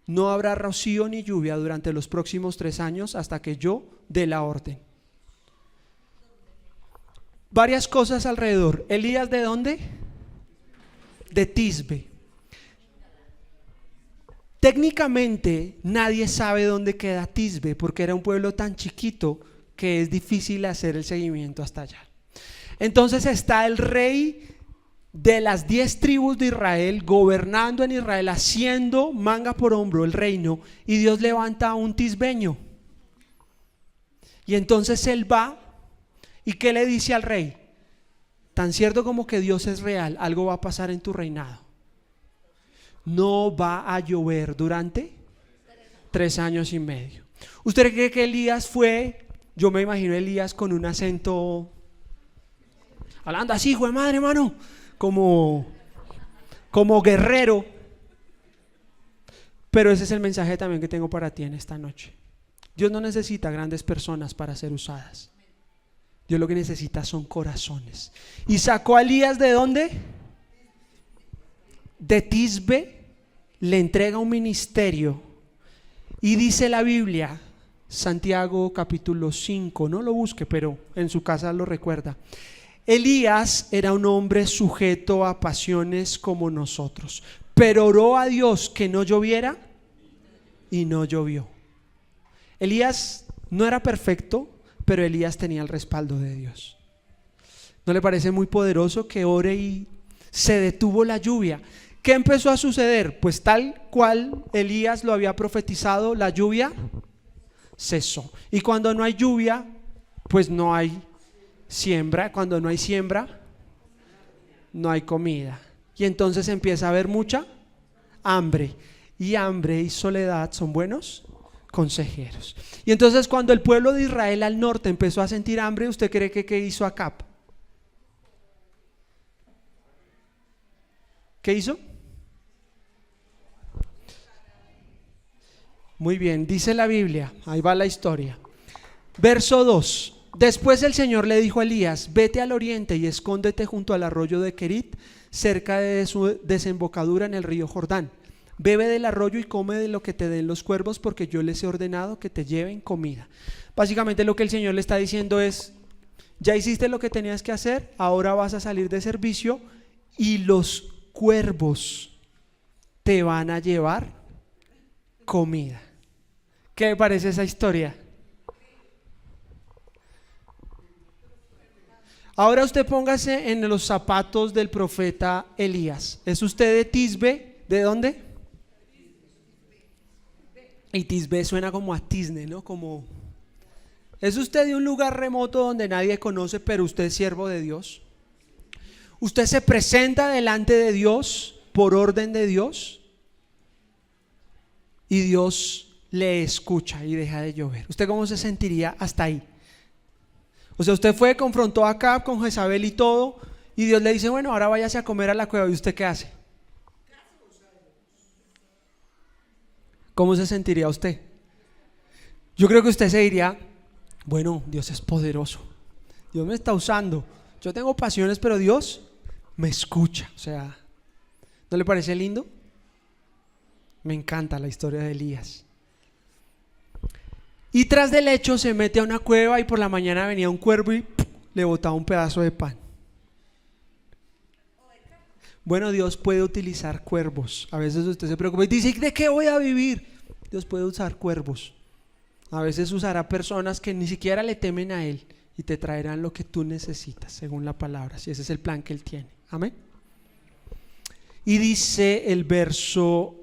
no habrá rocío ni lluvia durante los próximos 3 años hasta que yo dé la orden. Varias cosas alrededor. ¿Elías de dónde? De Tisbe. Técnicamente nadie sabe dónde queda Tisbe porque era un pueblo tan chiquito que es difícil hacer el seguimiento hasta allá. Entonces está el rey de las 10 tribus de Israel gobernando en Israel, haciendo manga por hombro el reino, y Dios levanta a un tisbeño. Y entonces él va, ¿y qué le dice al rey? Tan cierto como que Dios es real, algo va a pasar en tu reinado. No va a llover durante 3 años y medio. ¿Usted cree que Elías fue? Yo me imagino a Elías con un acento, hablando así, hijo de madre, hermano, como guerrero. Pero ese es el mensaje también que tengo para ti en esta noche. Dios no necesita grandes personas para ser usadas. Dios lo que necesita son corazones. ¿Y sacó a Elías de dónde? De Tisbe. Le entrega un ministerio. Y dice la Biblia, Santiago capítulo 5, no lo busque, pero en su casa lo recuerda. Elías era un hombre sujeto a pasiones como nosotros, pero oró a Dios que no lloviera y no llovió. Elías no era perfecto, pero Elías tenía el respaldo de Dios. ¿No le parece muy poderoso que ore y se detuvo la lluvia? ¿Qué empezó a suceder? Pues tal cual Elías lo había profetizado, la lluvia cesó. Y cuando no hay lluvia, pues no hay siembra. Cuando no hay siembra, no hay comida. Y entonces empieza a haber mucha hambre. Y hambre y soledad son buenos consejeros. Y entonces cuando el pueblo de Israel al norte empezó a sentir hambre, ¿usted cree que qué hizo Acab? ¿Qué hizo? Muy bien, dice la Biblia, ahí va la historia. Verso 2. Después el Señor le dijo a Elías: vete al oriente y escóndete junto al arroyo de Querit, cerca de su desembocadura en el río Jordán. Bebe del arroyo y come de lo que te den los cuervos, porque yo les he ordenado que te lleven comida. Básicamente lo que el Señor le está diciendo es: ya hiciste lo que tenías que hacer, ahora vas a salir de servicio y los cuervos te van a llevar comida. ¿Qué le parece esa historia? Ahora usted póngase en los zapatos del profeta Elías. ¿Es usted de Tisbe? ¿De dónde? Y Tisbe suena como a tizne, ¿no? Como, ¿es usted de un lugar remoto donde nadie conoce, pero usted es siervo de Dios? ¿Usted se presenta delante de Dios por orden de Dios? Y Dios le escucha y deja de llover. ¿Usted cómo se sentiría hasta ahí? O sea, usted fue, confrontó a Acab con Jezabel y todo, y Dios le dice: bueno, ahora váyase a comer a la cueva. ¿Y usted qué hace? ¿Cómo se sentiría usted? Yo creo que usted se diría: bueno, Dios es poderoso, Dios me está usando, yo tengo pasiones, pero Dios me escucha. O sea, ¿no le parece lindo? Me encanta la historia de Elías. Y tras del hecho se mete a una cueva, y por la mañana venía un cuervo y le botaba un pedazo de pan. Bueno, Dios puede utilizar cuervos. A veces usted se preocupa y dice: ¿de qué voy a vivir? Dios puede usar cuervos. A veces usará personas que ni siquiera le temen a Él y te traerán lo que tú necesitas, según la palabra, si ese es el plan que Él tiene. Amén. Y dice el verso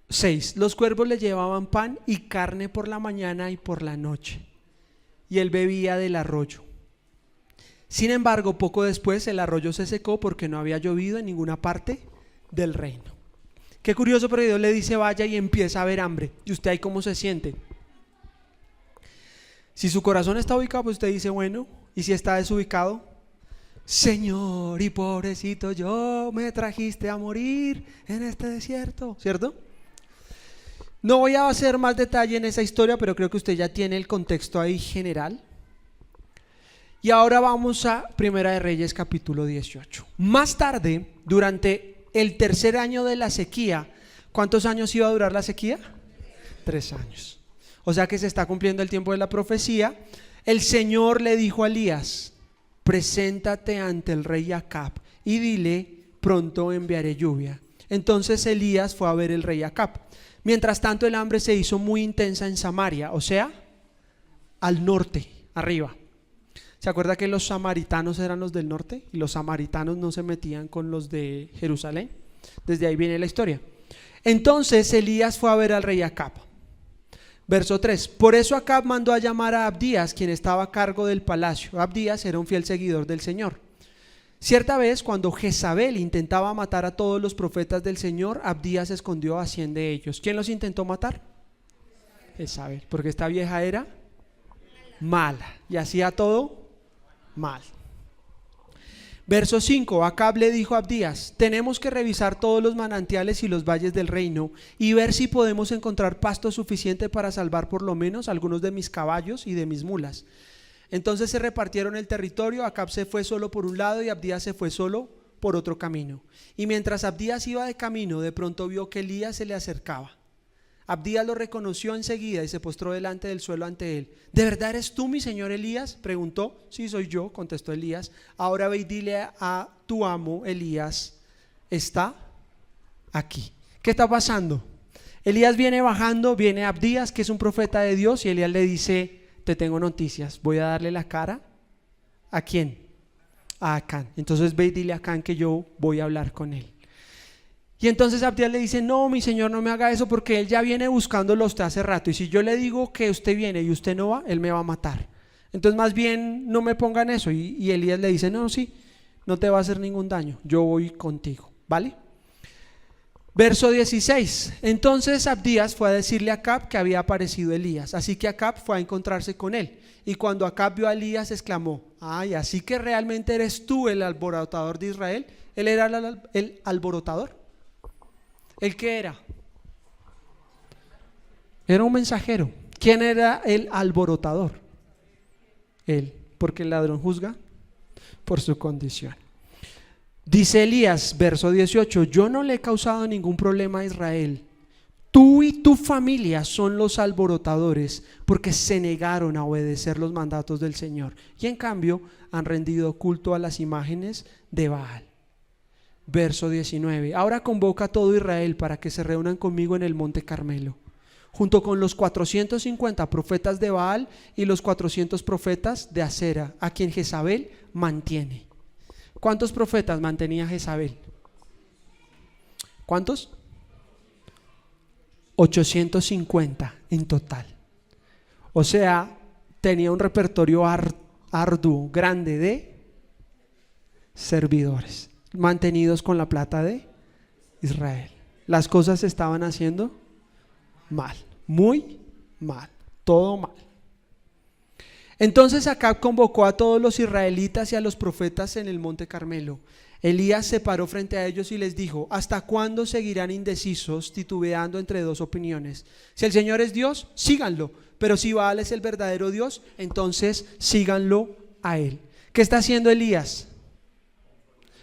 6: los cuervos le llevaban pan y carne por la mañana y por la noche, y él bebía del arroyo. Sin embargo, poco después el arroyo se secó porque no había llovido en ninguna parte del reino. Qué curioso, pero Dios le dice: vaya, y empieza a haber hambre. ¿Y usted ahí cómo se siente? Si su corazón está ubicado, pues usted dice: bueno. ¿Y si está desubicado? Señor, y pobrecito yo, me trajiste a morir en este desierto, ¿cierto? No voy a hacer más detalle en esa historia, pero creo que usted ya tiene el contexto ahí general. Y ahora vamos a Primera de Reyes capítulo 18. Más tarde, durante el tercer año de la sequía, ¿cuántos años iba a durar la sequía? 3 años. O sea que se está cumpliendo el tiempo de la profecía. El Señor le dijo a Elías: preséntate ante el rey Acab y dile: pronto enviaré lluvia. Entonces Elías fue a ver el rey Acab. Mientras tanto, el hambre se hizo muy intensa en Samaria, o sea, al norte, arriba. ¿Se acuerda que los samaritanos eran los del norte? Y los samaritanos no se metían con los de Jerusalén. Desde ahí viene la historia. Entonces Elías fue a ver al rey Acab. Verso 3: por eso Acab mandó a llamar a Abdías, quien estaba a cargo del palacio. Abdías era un fiel seguidor del Señor. Cierta vez, cuando Jezabel intentaba matar a todos los profetas del Señor, Abdías se escondió a 100 de ellos. ¿Quién los intentó matar? Jezabel, porque esta vieja era mala y hacía todo mal. Verso 5, Acab le dijo a Abdías: tenemos que revisar todos los manantiales y los valles del reino y ver si podemos encontrar pasto suficiente para salvar por lo menos algunos de mis caballos y de mis mulas. Entonces se repartieron el territorio. Acab se fue solo por un lado y Abdías se fue solo por otro camino. Y mientras Abdías iba de camino, de pronto vio que Elías se le acercaba. Abdías lo reconoció enseguida y se postró delante del suelo ante él. ¿De verdad eres tú, mi señor Elías?, preguntó. Sí, soy yo, contestó Elías. Ahora ve y dile a tu amo Elías: está aquí. ¿Qué está pasando? Elías viene bajando, viene Abdías, que es un profeta de Dios, y Elías le dice: te tengo noticias, voy a darle la cara. ¿A quién? A Acán. Entonces ve y dile a Acán que yo voy a hablar con él. Y entonces Abdías le dice: no, mi señor, no me haga eso, porque él ya viene buscándolo a usted hace rato, y si yo le digo que usted viene y usted no va, él me va a matar. Entonces más bien no me pongan eso. Y Elías le dice: no, sí, no te va a hacer ningún daño, yo voy contigo, ¿vale? Verso 16, entonces Abdías fue a decirle a Acab que había aparecido Elías, así que Acab fue a encontrarse con él. Y cuando Acab vio a Elías, exclamó: ay, así que realmente eres tú el alborotador de Israel. Él era el alborotador. ¿El qué era? Era un mensajero. ¿Quién era el alborotador? Él, porque el ladrón juzga por su condición. Dice Elías, verso 18: yo no le he causado ningún problema a Israel. Tú y tu familia son los alborotadores, porque se negaron a obedecer los mandatos del Señor y en cambio han rendido culto a las imágenes de Baal. Verso 19, ahora convoca a todo Israel para que se reúnan conmigo en el monte Carmelo, junto con los 450 profetas de Baal y los 400 profetas de Asera, a quien Jezabel mantiene. ¿Cuántos profetas mantenía Jezabel? ¿Cuántos? 850 en total. O sea, tenía un repertorio arduo, grande de servidores, mantenidos con la plata de Israel. Las cosas se estaban haciendo mal, muy mal, todo mal. Entonces Acab convocó a todos los israelitas y a los profetas en el monte Carmelo. Elías se paró frente a ellos y les dijo: ¿hasta cuándo seguirán indecisos, titubeando entre dos opiniones? Si el Señor es Dios, síganlo, pero si Baal es el verdadero Dios, entonces síganlo a él. ¿Qué está haciendo Elías?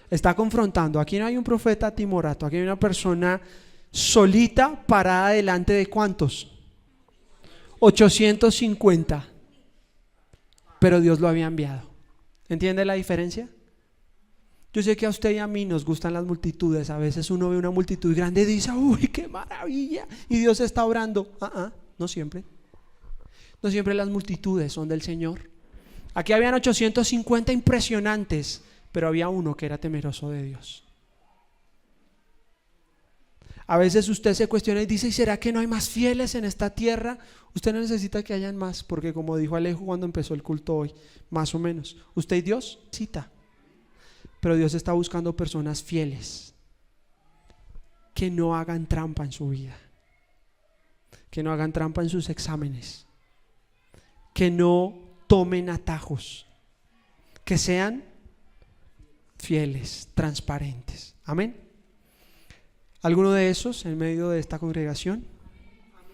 Está confrontando. Aquí no hay un profeta timorato, aquí hay una persona solita parada delante de ¿cuántos? 850. Pero Dios lo había enviado. ¿Entiende la diferencia? Yo sé que a usted y a mí nos gustan las multitudes. A veces uno ve una multitud grande y dice: uy, qué maravilla, y Dios está orando. No siempre. No siempre las multitudes son del Señor. Aquí habían 850 impresionantes, pero había uno que era temeroso de Dios. A veces usted se cuestiona y dice: ¿y será que no hay más fieles en esta tierra? Usted no necesita que hayan más, porque como dijo Alejo cuando empezó el culto hoy, más o menos, usted y Dios cita. Pero Dios está buscando personas fieles, que no hagan trampa en su vida, que no hagan trampa en sus exámenes, que no tomen atajos, que sean fieles, transparentes. Amén. ¿Alguno de esos en medio de esta congregación?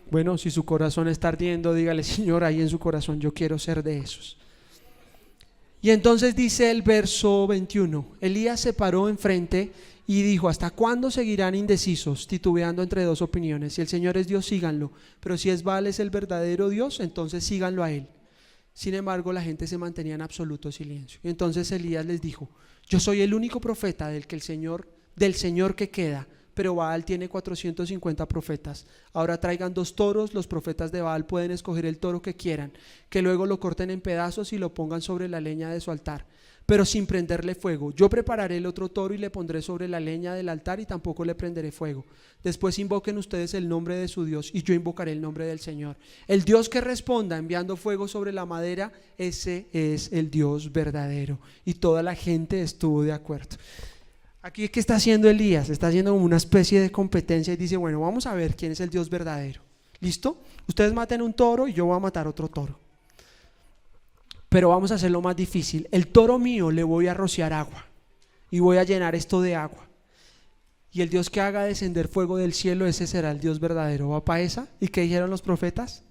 Bueno, si su corazón está ardiendo, dígale: Señor, ahí en su corazón yo quiero ser de esos. Y entonces dice el verso 21, Elías se paró enfrente y dijo: ¿hasta cuándo seguirán indecisos, titubeando entre dos opiniones? Si el Señor es Dios, síganlo, pero si es Baal es el verdadero Dios, entonces síganlo a él. Sin embargo, la gente se mantenía en absoluto silencio. Y entonces Elías les dijo: yo soy el único profeta del Señor que queda, pero Baal tiene 450 profetas. Ahora traigan 2 toros, los profetas de Baal pueden escoger el toro que quieran, que luego lo corten en pedazos y lo pongan sobre la leña de su altar, pero sin prenderle fuego. Yo prepararé el otro toro y le pondré sobre la leña del altar y tampoco le prenderé fuego. Después invoquen ustedes el nombre de su Dios y yo invocaré el nombre del Señor. El Dios que responda enviando fuego sobre la madera, ese es el Dios verdadero. Y toda la gente estuvo de acuerdo. Aquí, ¿qué está haciendo Elías? Está haciendo una especie de competencia y dice: bueno, vamos a ver quién es el Dios verdadero. ¿Listo? Ustedes maten un toro y yo voy a matar otro toro. Pero vamos a hacerlo más difícil. El toro mío le voy a rociar agua y voy a llenar esto de agua. Y el Dios que haga descender fuego del cielo, ese será el Dios verdadero. ¿Va para esa? ¿Y qué dijeron los profetas?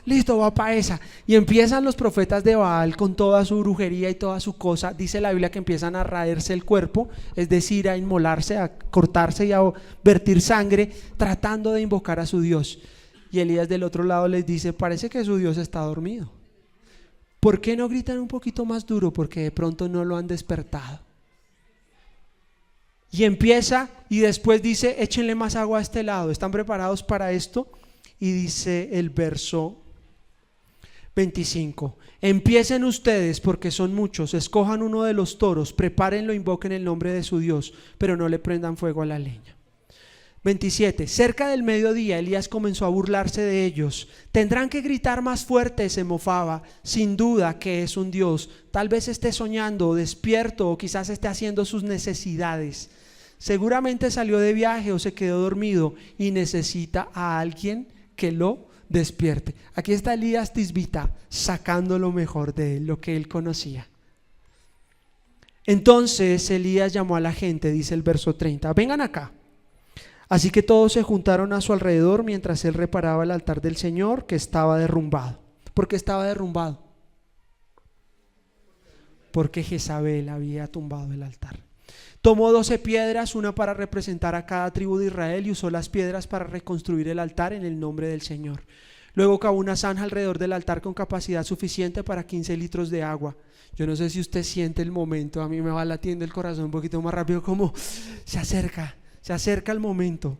Listo, va para esa. Y empiezan los profetas de Baal con toda su brujería y toda su cosa. Dice la Biblia que empiezan a raerse el cuerpo, es decir, a inmolarse, a cortarse y a vertir sangre, tratando de invocar a su Dios. Y Elías del otro lado les dice: parece que su Dios está dormido. ¿Por qué no gritan un poquito más duro? Porque de pronto no lo han despertado. Y empieza y después dice: échenle más agua a este lado. ¿Están preparados para esto? Y dice el verso 25: empiecen ustedes, porque son muchos, escojan uno de los toros, prepárenlo, invoquen el nombre de su Dios, pero no le prendan fuego a la leña. 27: cerca del mediodía Elías comenzó a burlarse de ellos. Tendrán que gritar más fuerte, se mofaba. Sin duda que es un Dios. Tal vez esté soñando o despierto, o quizás esté haciendo sus necesidades. Seguramente salió de viaje o se quedó dormido y necesita a alguien que lo despierte. Aquí está Elías Tisbita sacando lo mejor de él, lo que él conocía. Entonces Elías llamó a la gente, dice el verso 30: vengan acá. Así que todos se juntaron a su alrededor mientras él reparaba el altar del Señor, que estaba derrumbado. ¿Por qué estaba derrumbado? Porque Jezabel había tumbado el altar. Tomó 12 piedras, una para representar a cada tribu de Israel, y usó las piedras para reconstruir el altar en el nombre del Señor. Luego cavó una zanja alrededor del altar con capacidad suficiente para 15 litros de agua. Yo no sé si usted siente el momento, a mí me va latiendo el corazón un poquito más rápido, como se acerca el momento.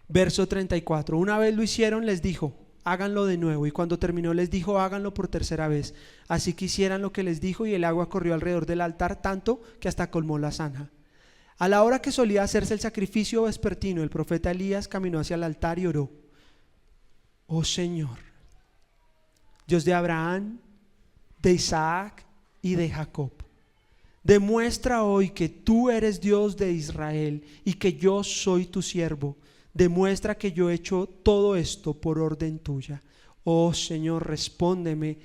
Verso 34: una vez lo hicieron, les dijo: háganlo de nuevo. Y cuando terminó les dijo: háganlo por tercera vez. Así que hicieran lo que les dijo, y el agua corrió alrededor del altar tanto que hasta colmó la zanja. A la hora que solía hacerse el sacrificio vespertino, el profeta Elías caminó hacia el altar y oró: oh Señor, Dios de Abraham, de Isaac y de Jacob, demuestra hoy que tú eres Dios de Israel y que yo soy tu siervo. Demuestra que yo he hecho todo esto por orden tuya. Oh Señor, respóndeme,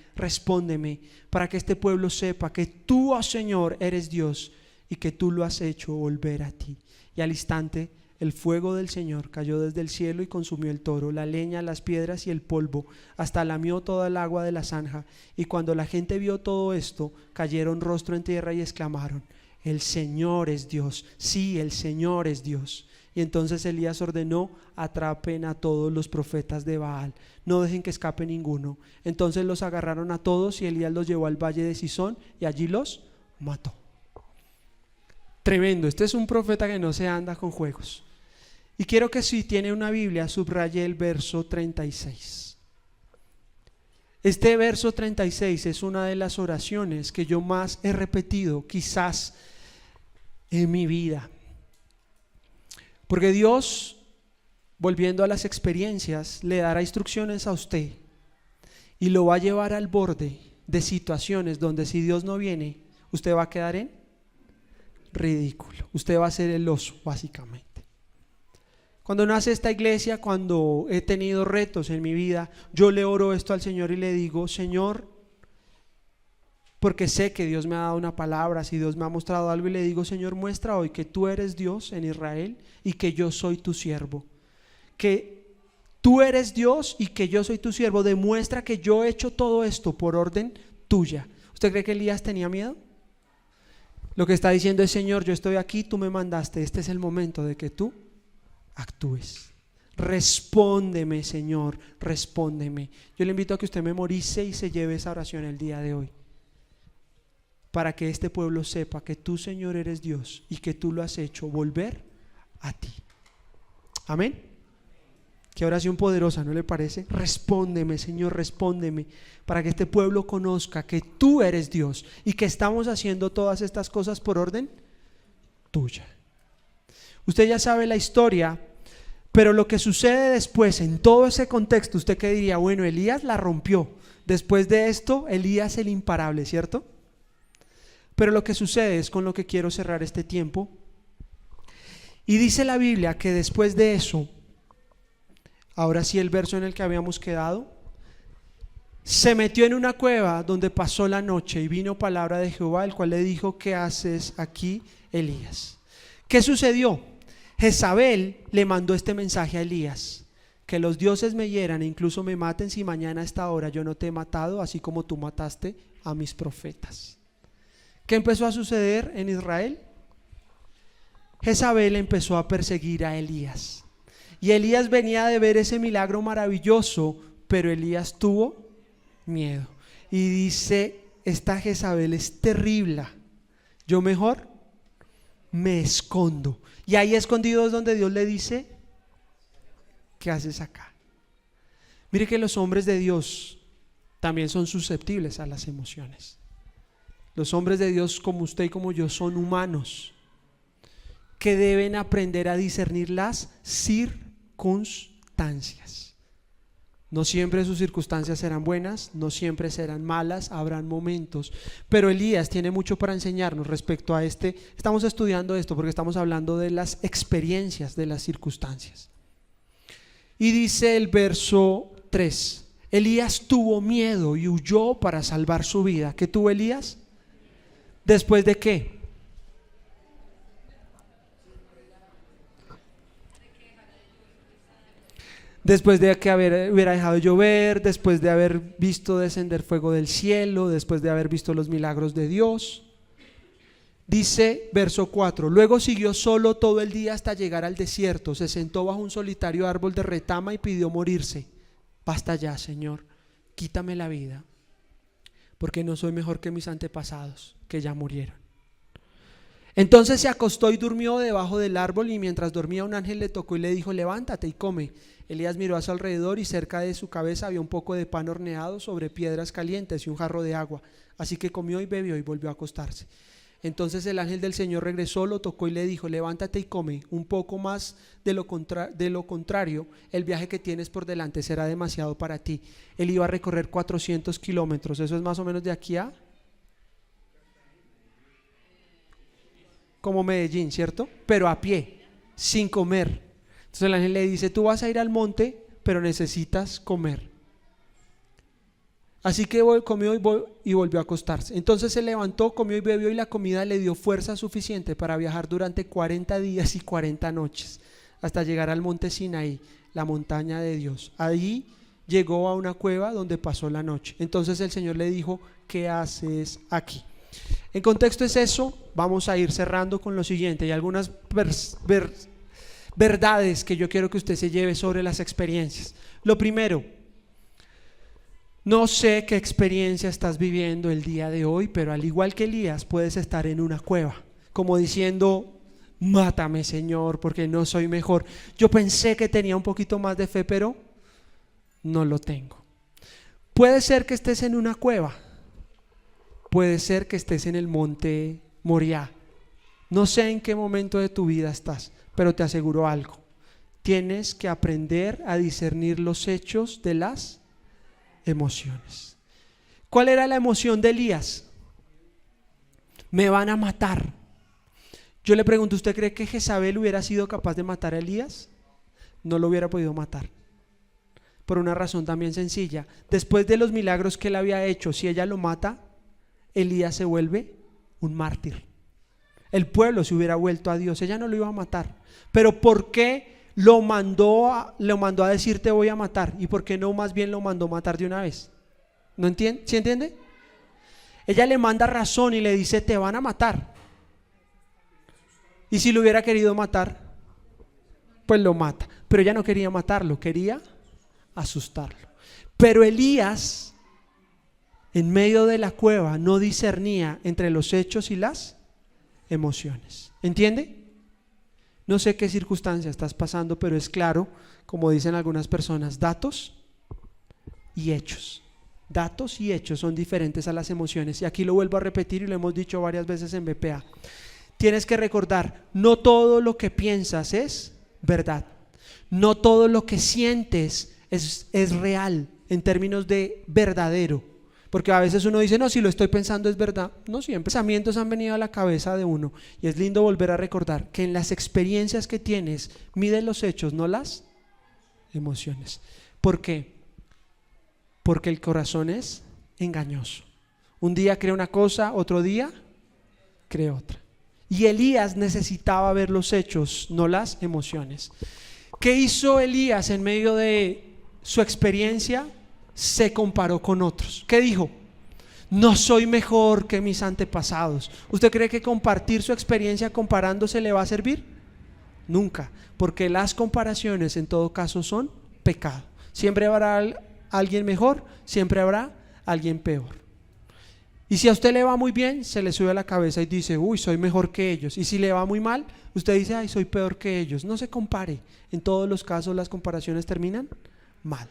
para que este pueblo sepa que tú, oh Señor, eres Dios y que tú lo has hecho volver a ti. Y al instante el fuego del Señor cayó desde el cielo y consumió el toro, la leña, las piedras y el polvo, hasta lamió toda el agua de la zanja. Y cuando la gente vio todo esto, cayeron rostro en tierra y exclamaron: el Señor es Dios. Sí, el Señor es Dios. Y entonces Elías ordenó: atrapen a todos los profetas de Baal, no dejen que escape ninguno. Entonces los agarraron a todos y Elías los llevó al valle de Sison y allí los mató. Tremendo, este es un profeta que no se anda con juegos. Y quiero que, si tiene una Biblia, subraye el verso 36. Este verso 36 es una de las oraciones que yo más he repetido quizás en mi vida. Porque Dios, volviendo a las experiencias, le dará instrucciones a usted y lo va a llevar al borde de situaciones donde, si Dios no viene, usted va a quedar en ridículo. Usted va a ser el oso, básicamente. Cuando nace esta iglesia, cuando he tenido retos en mi vida, yo le oro esto al Señor y le digo: Señor, porque sé que Dios me ha dado una palabra, si Dios me ha mostrado algo, y le digo: Señor, muestra hoy que tú eres Dios en Israel y que yo soy tu siervo. Que tú eres Dios y que yo soy tu siervo. Demuestra que yo he hecho todo esto por orden tuya. ¿Usted cree que Elías tenía miedo? Lo que está diciendo es: Señor, yo estoy aquí, tú me mandaste, este es el momento de que tú actúes. Respóndeme, Señor, respóndeme. Yo le invito a que usted memorice y se lleve esa oración el día de hoy, para que este pueblo sepa que tú, Señor, eres Dios y que tú lo has hecho volver a ti. Amén. Qué oración poderosa, ¿no le parece? Respóndeme, Señor, respóndeme, para que este pueblo conozca que tú eres Dios y que estamos haciendo todas estas cosas por orden tuya. Usted ya sabe la historia, pero lo que sucede después, en todo ese contexto, usted qué diría: bueno, Elías la rompió. Después de esto, Elías el imparable, ¿cierto? Pero lo que sucede es con lo que quiero cerrar este tiempo. Y dice la Biblia que después de eso, ahora sí el verso en el que habíamos quedado, Se metió en una cueva donde pasó la noche y vino palabra de Jehová, el cual le dijo: ¿qué haces aquí, Elías? ¿Qué sucedió? Jezabel le mandó este mensaje a Elías: que los dioses me hieran e incluso me maten si mañana a esta hora yo no te he matado, así como tú mataste a mis profetas. ¿Qué empezó a suceder en Israel? Jezabel empezó a perseguir a Elías. Y Elías venía de ver ese milagro maravilloso, pero Elías tuvo miedo. Y dice: esta Jezabel es terrible, yo mejor me escondo. Y ahí escondido es donde Dios le dice: ¿qué haces acá? Mire que los hombres de Dios también son susceptibles a las emociones. Los hombres de Dios, como usted y como yo, son humanos que deben aprender a discernir las circunstancias. No siempre sus circunstancias serán buenas, no siempre serán malas, habrán momentos. Pero Elías tiene mucho para enseñarnos respecto a estamos estudiando esto porque estamos hablando de las experiencias de las circunstancias. Y dice el verso 3: Elías tuvo miedo y huyó para salvar su vida. ¿Qué tuvo Elías? ¿Después de qué? Después de que hubiera dejado de llover, después de haber visto descender fuego del cielo, después de haber visto los milagros de Dios. Dice verso 4: luego siguió solo todo el día hasta llegar al desierto, se sentó bajo un solitario árbol de retama y pidió morirse. Basta ya, Señor, quítame la vida, porque no soy mejor que mis antepasados, que ya murieron. Entonces se acostó y durmió debajo del árbol, y mientras dormía un ángel le tocó y le dijo: levántate y come. Elías miró a su alrededor y cerca de su cabeza había un poco de pan horneado sobre piedras calientes y un jarro de agua. Así que comió y bebió y volvió a acostarse. Entonces el ángel del Señor regresó, lo tocó y le dijo: levántate y come, un poco más de lo contrario, el viaje que tienes por delante será demasiado para ti. Él iba a recorrer 400 kilómetros, eso es más o menos de aquí a como Medellín, ¿cierto? Pero a pie, sin comer. Entonces el ángel le dice: tú vas a ir al monte, pero necesitas comer. Así que comió y volvió a acostarse. Entonces se levantó, comió y bebió, y la comida le dio fuerza suficiente para viajar durante 40 días y 40 noches hasta llegar al monte Sinaí, la montaña de Dios. Allí llegó a una cueva donde pasó la noche. Entonces el Señor le dijo: ¿qué haces aquí? En contexto es eso. Vamos a ir cerrando con lo siguiente. Hay algunas verdades que yo quiero que usted se lleve sobre las experiencias. Lo primero: no sé qué experiencia estás viviendo el día de hoy, pero al igual que Elías puedes estar en una cueva, como diciendo: mátame, Señor, porque no soy mejor. Yo pensé que tenía un poquito más de fe, pero no lo tengo. Puede ser que estés en una cueva, puede ser que estés en el monte Moriah. No sé en qué momento de tu vida estás, pero te aseguro algo: tienes que aprender a discernir los hechos de las emociones. ¿Cuál era la emoción de Elías? Me van a matar. Yo le pregunto: ¿usted cree que Jezabel hubiera sido capaz de matar a Elías? No lo hubiera podido matar, por una razón también sencilla. Después de los milagros que él había hecho, si ella lo mata, Elías se vuelve un mártir. El pueblo se hubiera vuelto a Dios, ella no lo iba a matar. Pero ¿por qué lo mandó a decir: te voy a matar? ¿Y por qué no más bien lo mandó matar de una vez? ¿No entiende? ¿Sí entiende? Ella le manda razón y le dice: te van a matar. Y si lo hubiera querido matar, pues lo mata. Pero ella no quería matarlo, quería asustarlo. Pero Elías, en medio de la cueva, no discernía entre los hechos y las emociones. ¿Entiende? No sé qué circunstancia estás pasando, pero es claro, como dicen algunas personas, datos y hechos. Datos y hechos son diferentes a las emociones. Y aquí lo vuelvo a repetir y lo hemos dicho varias veces en BPA. Tienes que recordar: no todo lo que piensas es verdad. No todo lo que sientes es real en términos de verdadero. Porque a veces uno dice: no, si lo estoy pensando es verdad. No siempre. Pensamientos han venido a la cabeza de uno. Y es lindo volver a recordar que en las experiencias que tienes, mide los hechos, no las emociones. ¿Por qué? porque el corazón es engañoso. Un día cree una cosa, otro día cree otra. Y Elías necesitaba ver los hechos, no las emociones. ¿Qué hizo Elías en medio de su experiencia? Se comparó con otros. ¿Qué dijo? No soy mejor que mis antepasados. ¿Usted cree que compartir su experiencia comparándose le va a servir? Nunca, porque las comparaciones en todo caso son pecado. Siempre habrá alguien mejor, siempre habrá alguien peor. Y si a usted le va muy bien, se le sube a la cabeza y dice, uy, soy mejor que ellos. Y si le va muy mal, usted dice, ay, soy peor que ellos. No se compare. En todos los casos las comparaciones terminan mal.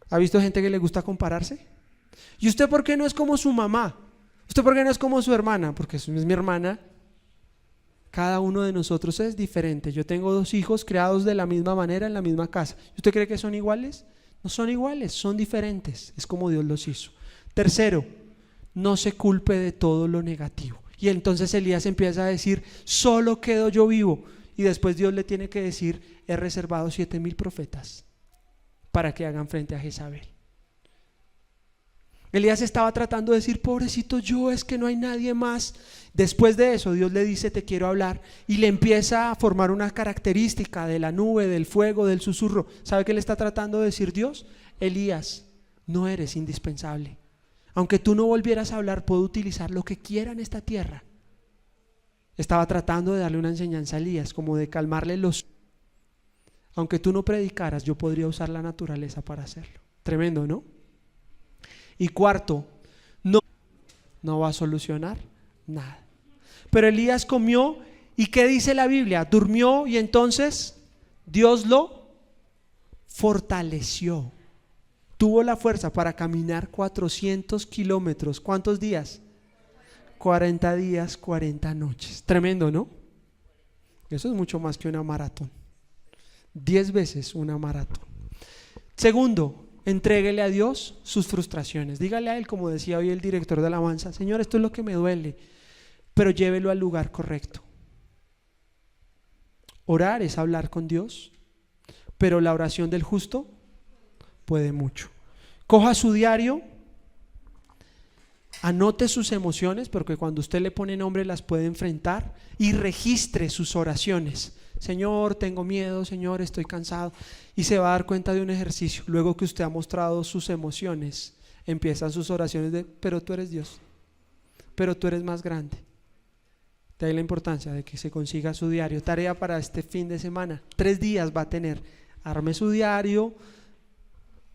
¿Ha visto gente que le gusta compararse? ¿Y usted por qué no es como su mamá? ¿Usted por qué no es como su hermana? Porque es mi hermana. Cada uno de nosotros es diferente. Yo tengo 2 hijos creados de la misma manera en la misma casa. ¿Usted cree que son iguales? No son iguales, son diferentes. Es como Dios los hizo. Tercero, no se culpe de todo lo negativo. Y entonces Elías empieza a decir, solo quedo yo vivo. Y después Dios le tiene que decir, he reservado 7,000 profetas para que hagan frente a Jezabel. Elías estaba tratando de decir, pobrecito yo, es que no hay nadie más. Después de eso Dios le dice, te quiero hablar, y le empieza a formar una característica de la nube, del fuego, del susurro. ¿Sabe qué le está tratando de decir Dios? Elías, no eres indispensable. Aunque tú no volvieras a hablar, puedo utilizar lo que quiera en esta tierra. Estaba tratando de darle una enseñanza a Elías, como de calmarle los... Aunque tú no predicaras, yo podría usar la naturaleza para hacerlo. Tremendo, ¿no? Y cuarto, no va a solucionar nada. Pero Elías comió, ¿y qué dice la Biblia? Durmió y entonces Dios lo fortaleció. Tuvo la fuerza para caminar 400 kilómetros. ¿Cuántos días? 40 días, 40 noches. Tremendo, ¿no? Eso es mucho más que una maratón. 10 veces una maratón. Segundo, entréguele a Dios sus frustraciones. Dígale a Él, como decía hoy el director de alabanza, Señor, esto es lo que me duele, pero llévelo al lugar correcto. Orar es hablar con Dios, pero la oración del justo puede mucho. Coja su diario, anote sus emociones, porque cuando usted le pone nombre las puede enfrentar, y registre sus oraciones. Señor, tengo miedo, Señor, estoy cansado. Y se va a dar cuenta de un ejercicio. Luego que usted ha mostrado sus emociones, empiezan sus oraciones de, pero tú eres Dios, pero tú eres más grande. De ahí la importancia de que se consiga su diario. Tarea para este fin de semana, 3 días va a tener. Arme su diario,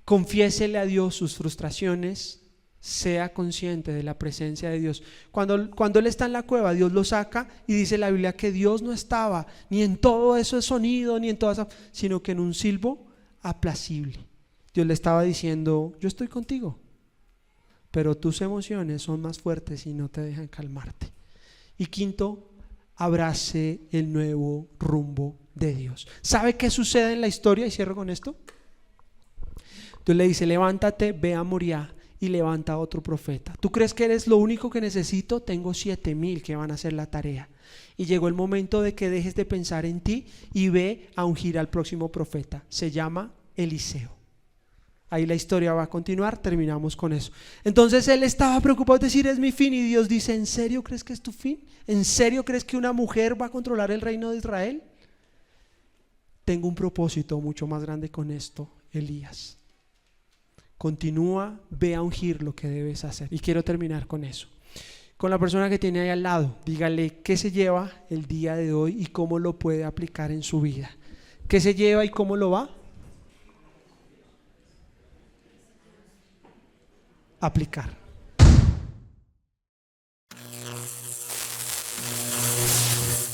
confiésele a Dios sus frustraciones, sea consciente de la presencia de Dios. Cuando Él está en la cueva, Dios lo saca, y dice la Biblia que Dios no estaba ni en todo ese sonido, ni en toda esa, sino que en un silbo apacible. Dios le estaba diciendo, yo estoy contigo, pero tus emociones son más fuertes y no te dejan calmarte. Y quinto, abrace el nuevo rumbo de Dios. ¿Sabe qué sucede en la historia? Y cierro con esto. Dios le dice, levántate, ve a Moriah y levanta a otro profeta. ¿Tú crees que eres lo único que necesito? Tengo 7,000 que van a hacer la tarea. Y llegó el momento de que dejes de pensar en ti y ve a ungir al próximo profeta. Se llama Eliseo. Ahí la historia va a continuar, terminamos con eso. Entonces él estaba preocupado de decir, es mi fin, y Dios dice, ¿en serio crees que es tu fin? ¿En serio crees que una mujer va a controlar el reino de Israel? Tengo un propósito mucho más grande con esto, Elías. Continúa, ve a ungir lo que debes hacer. Y quiero terminar con eso. Con la persona que tiene ahí al lado, dígale qué se lleva el día de hoy y cómo lo puede aplicar en su vida. ¿Qué se lleva y cómo lo va a aplicar?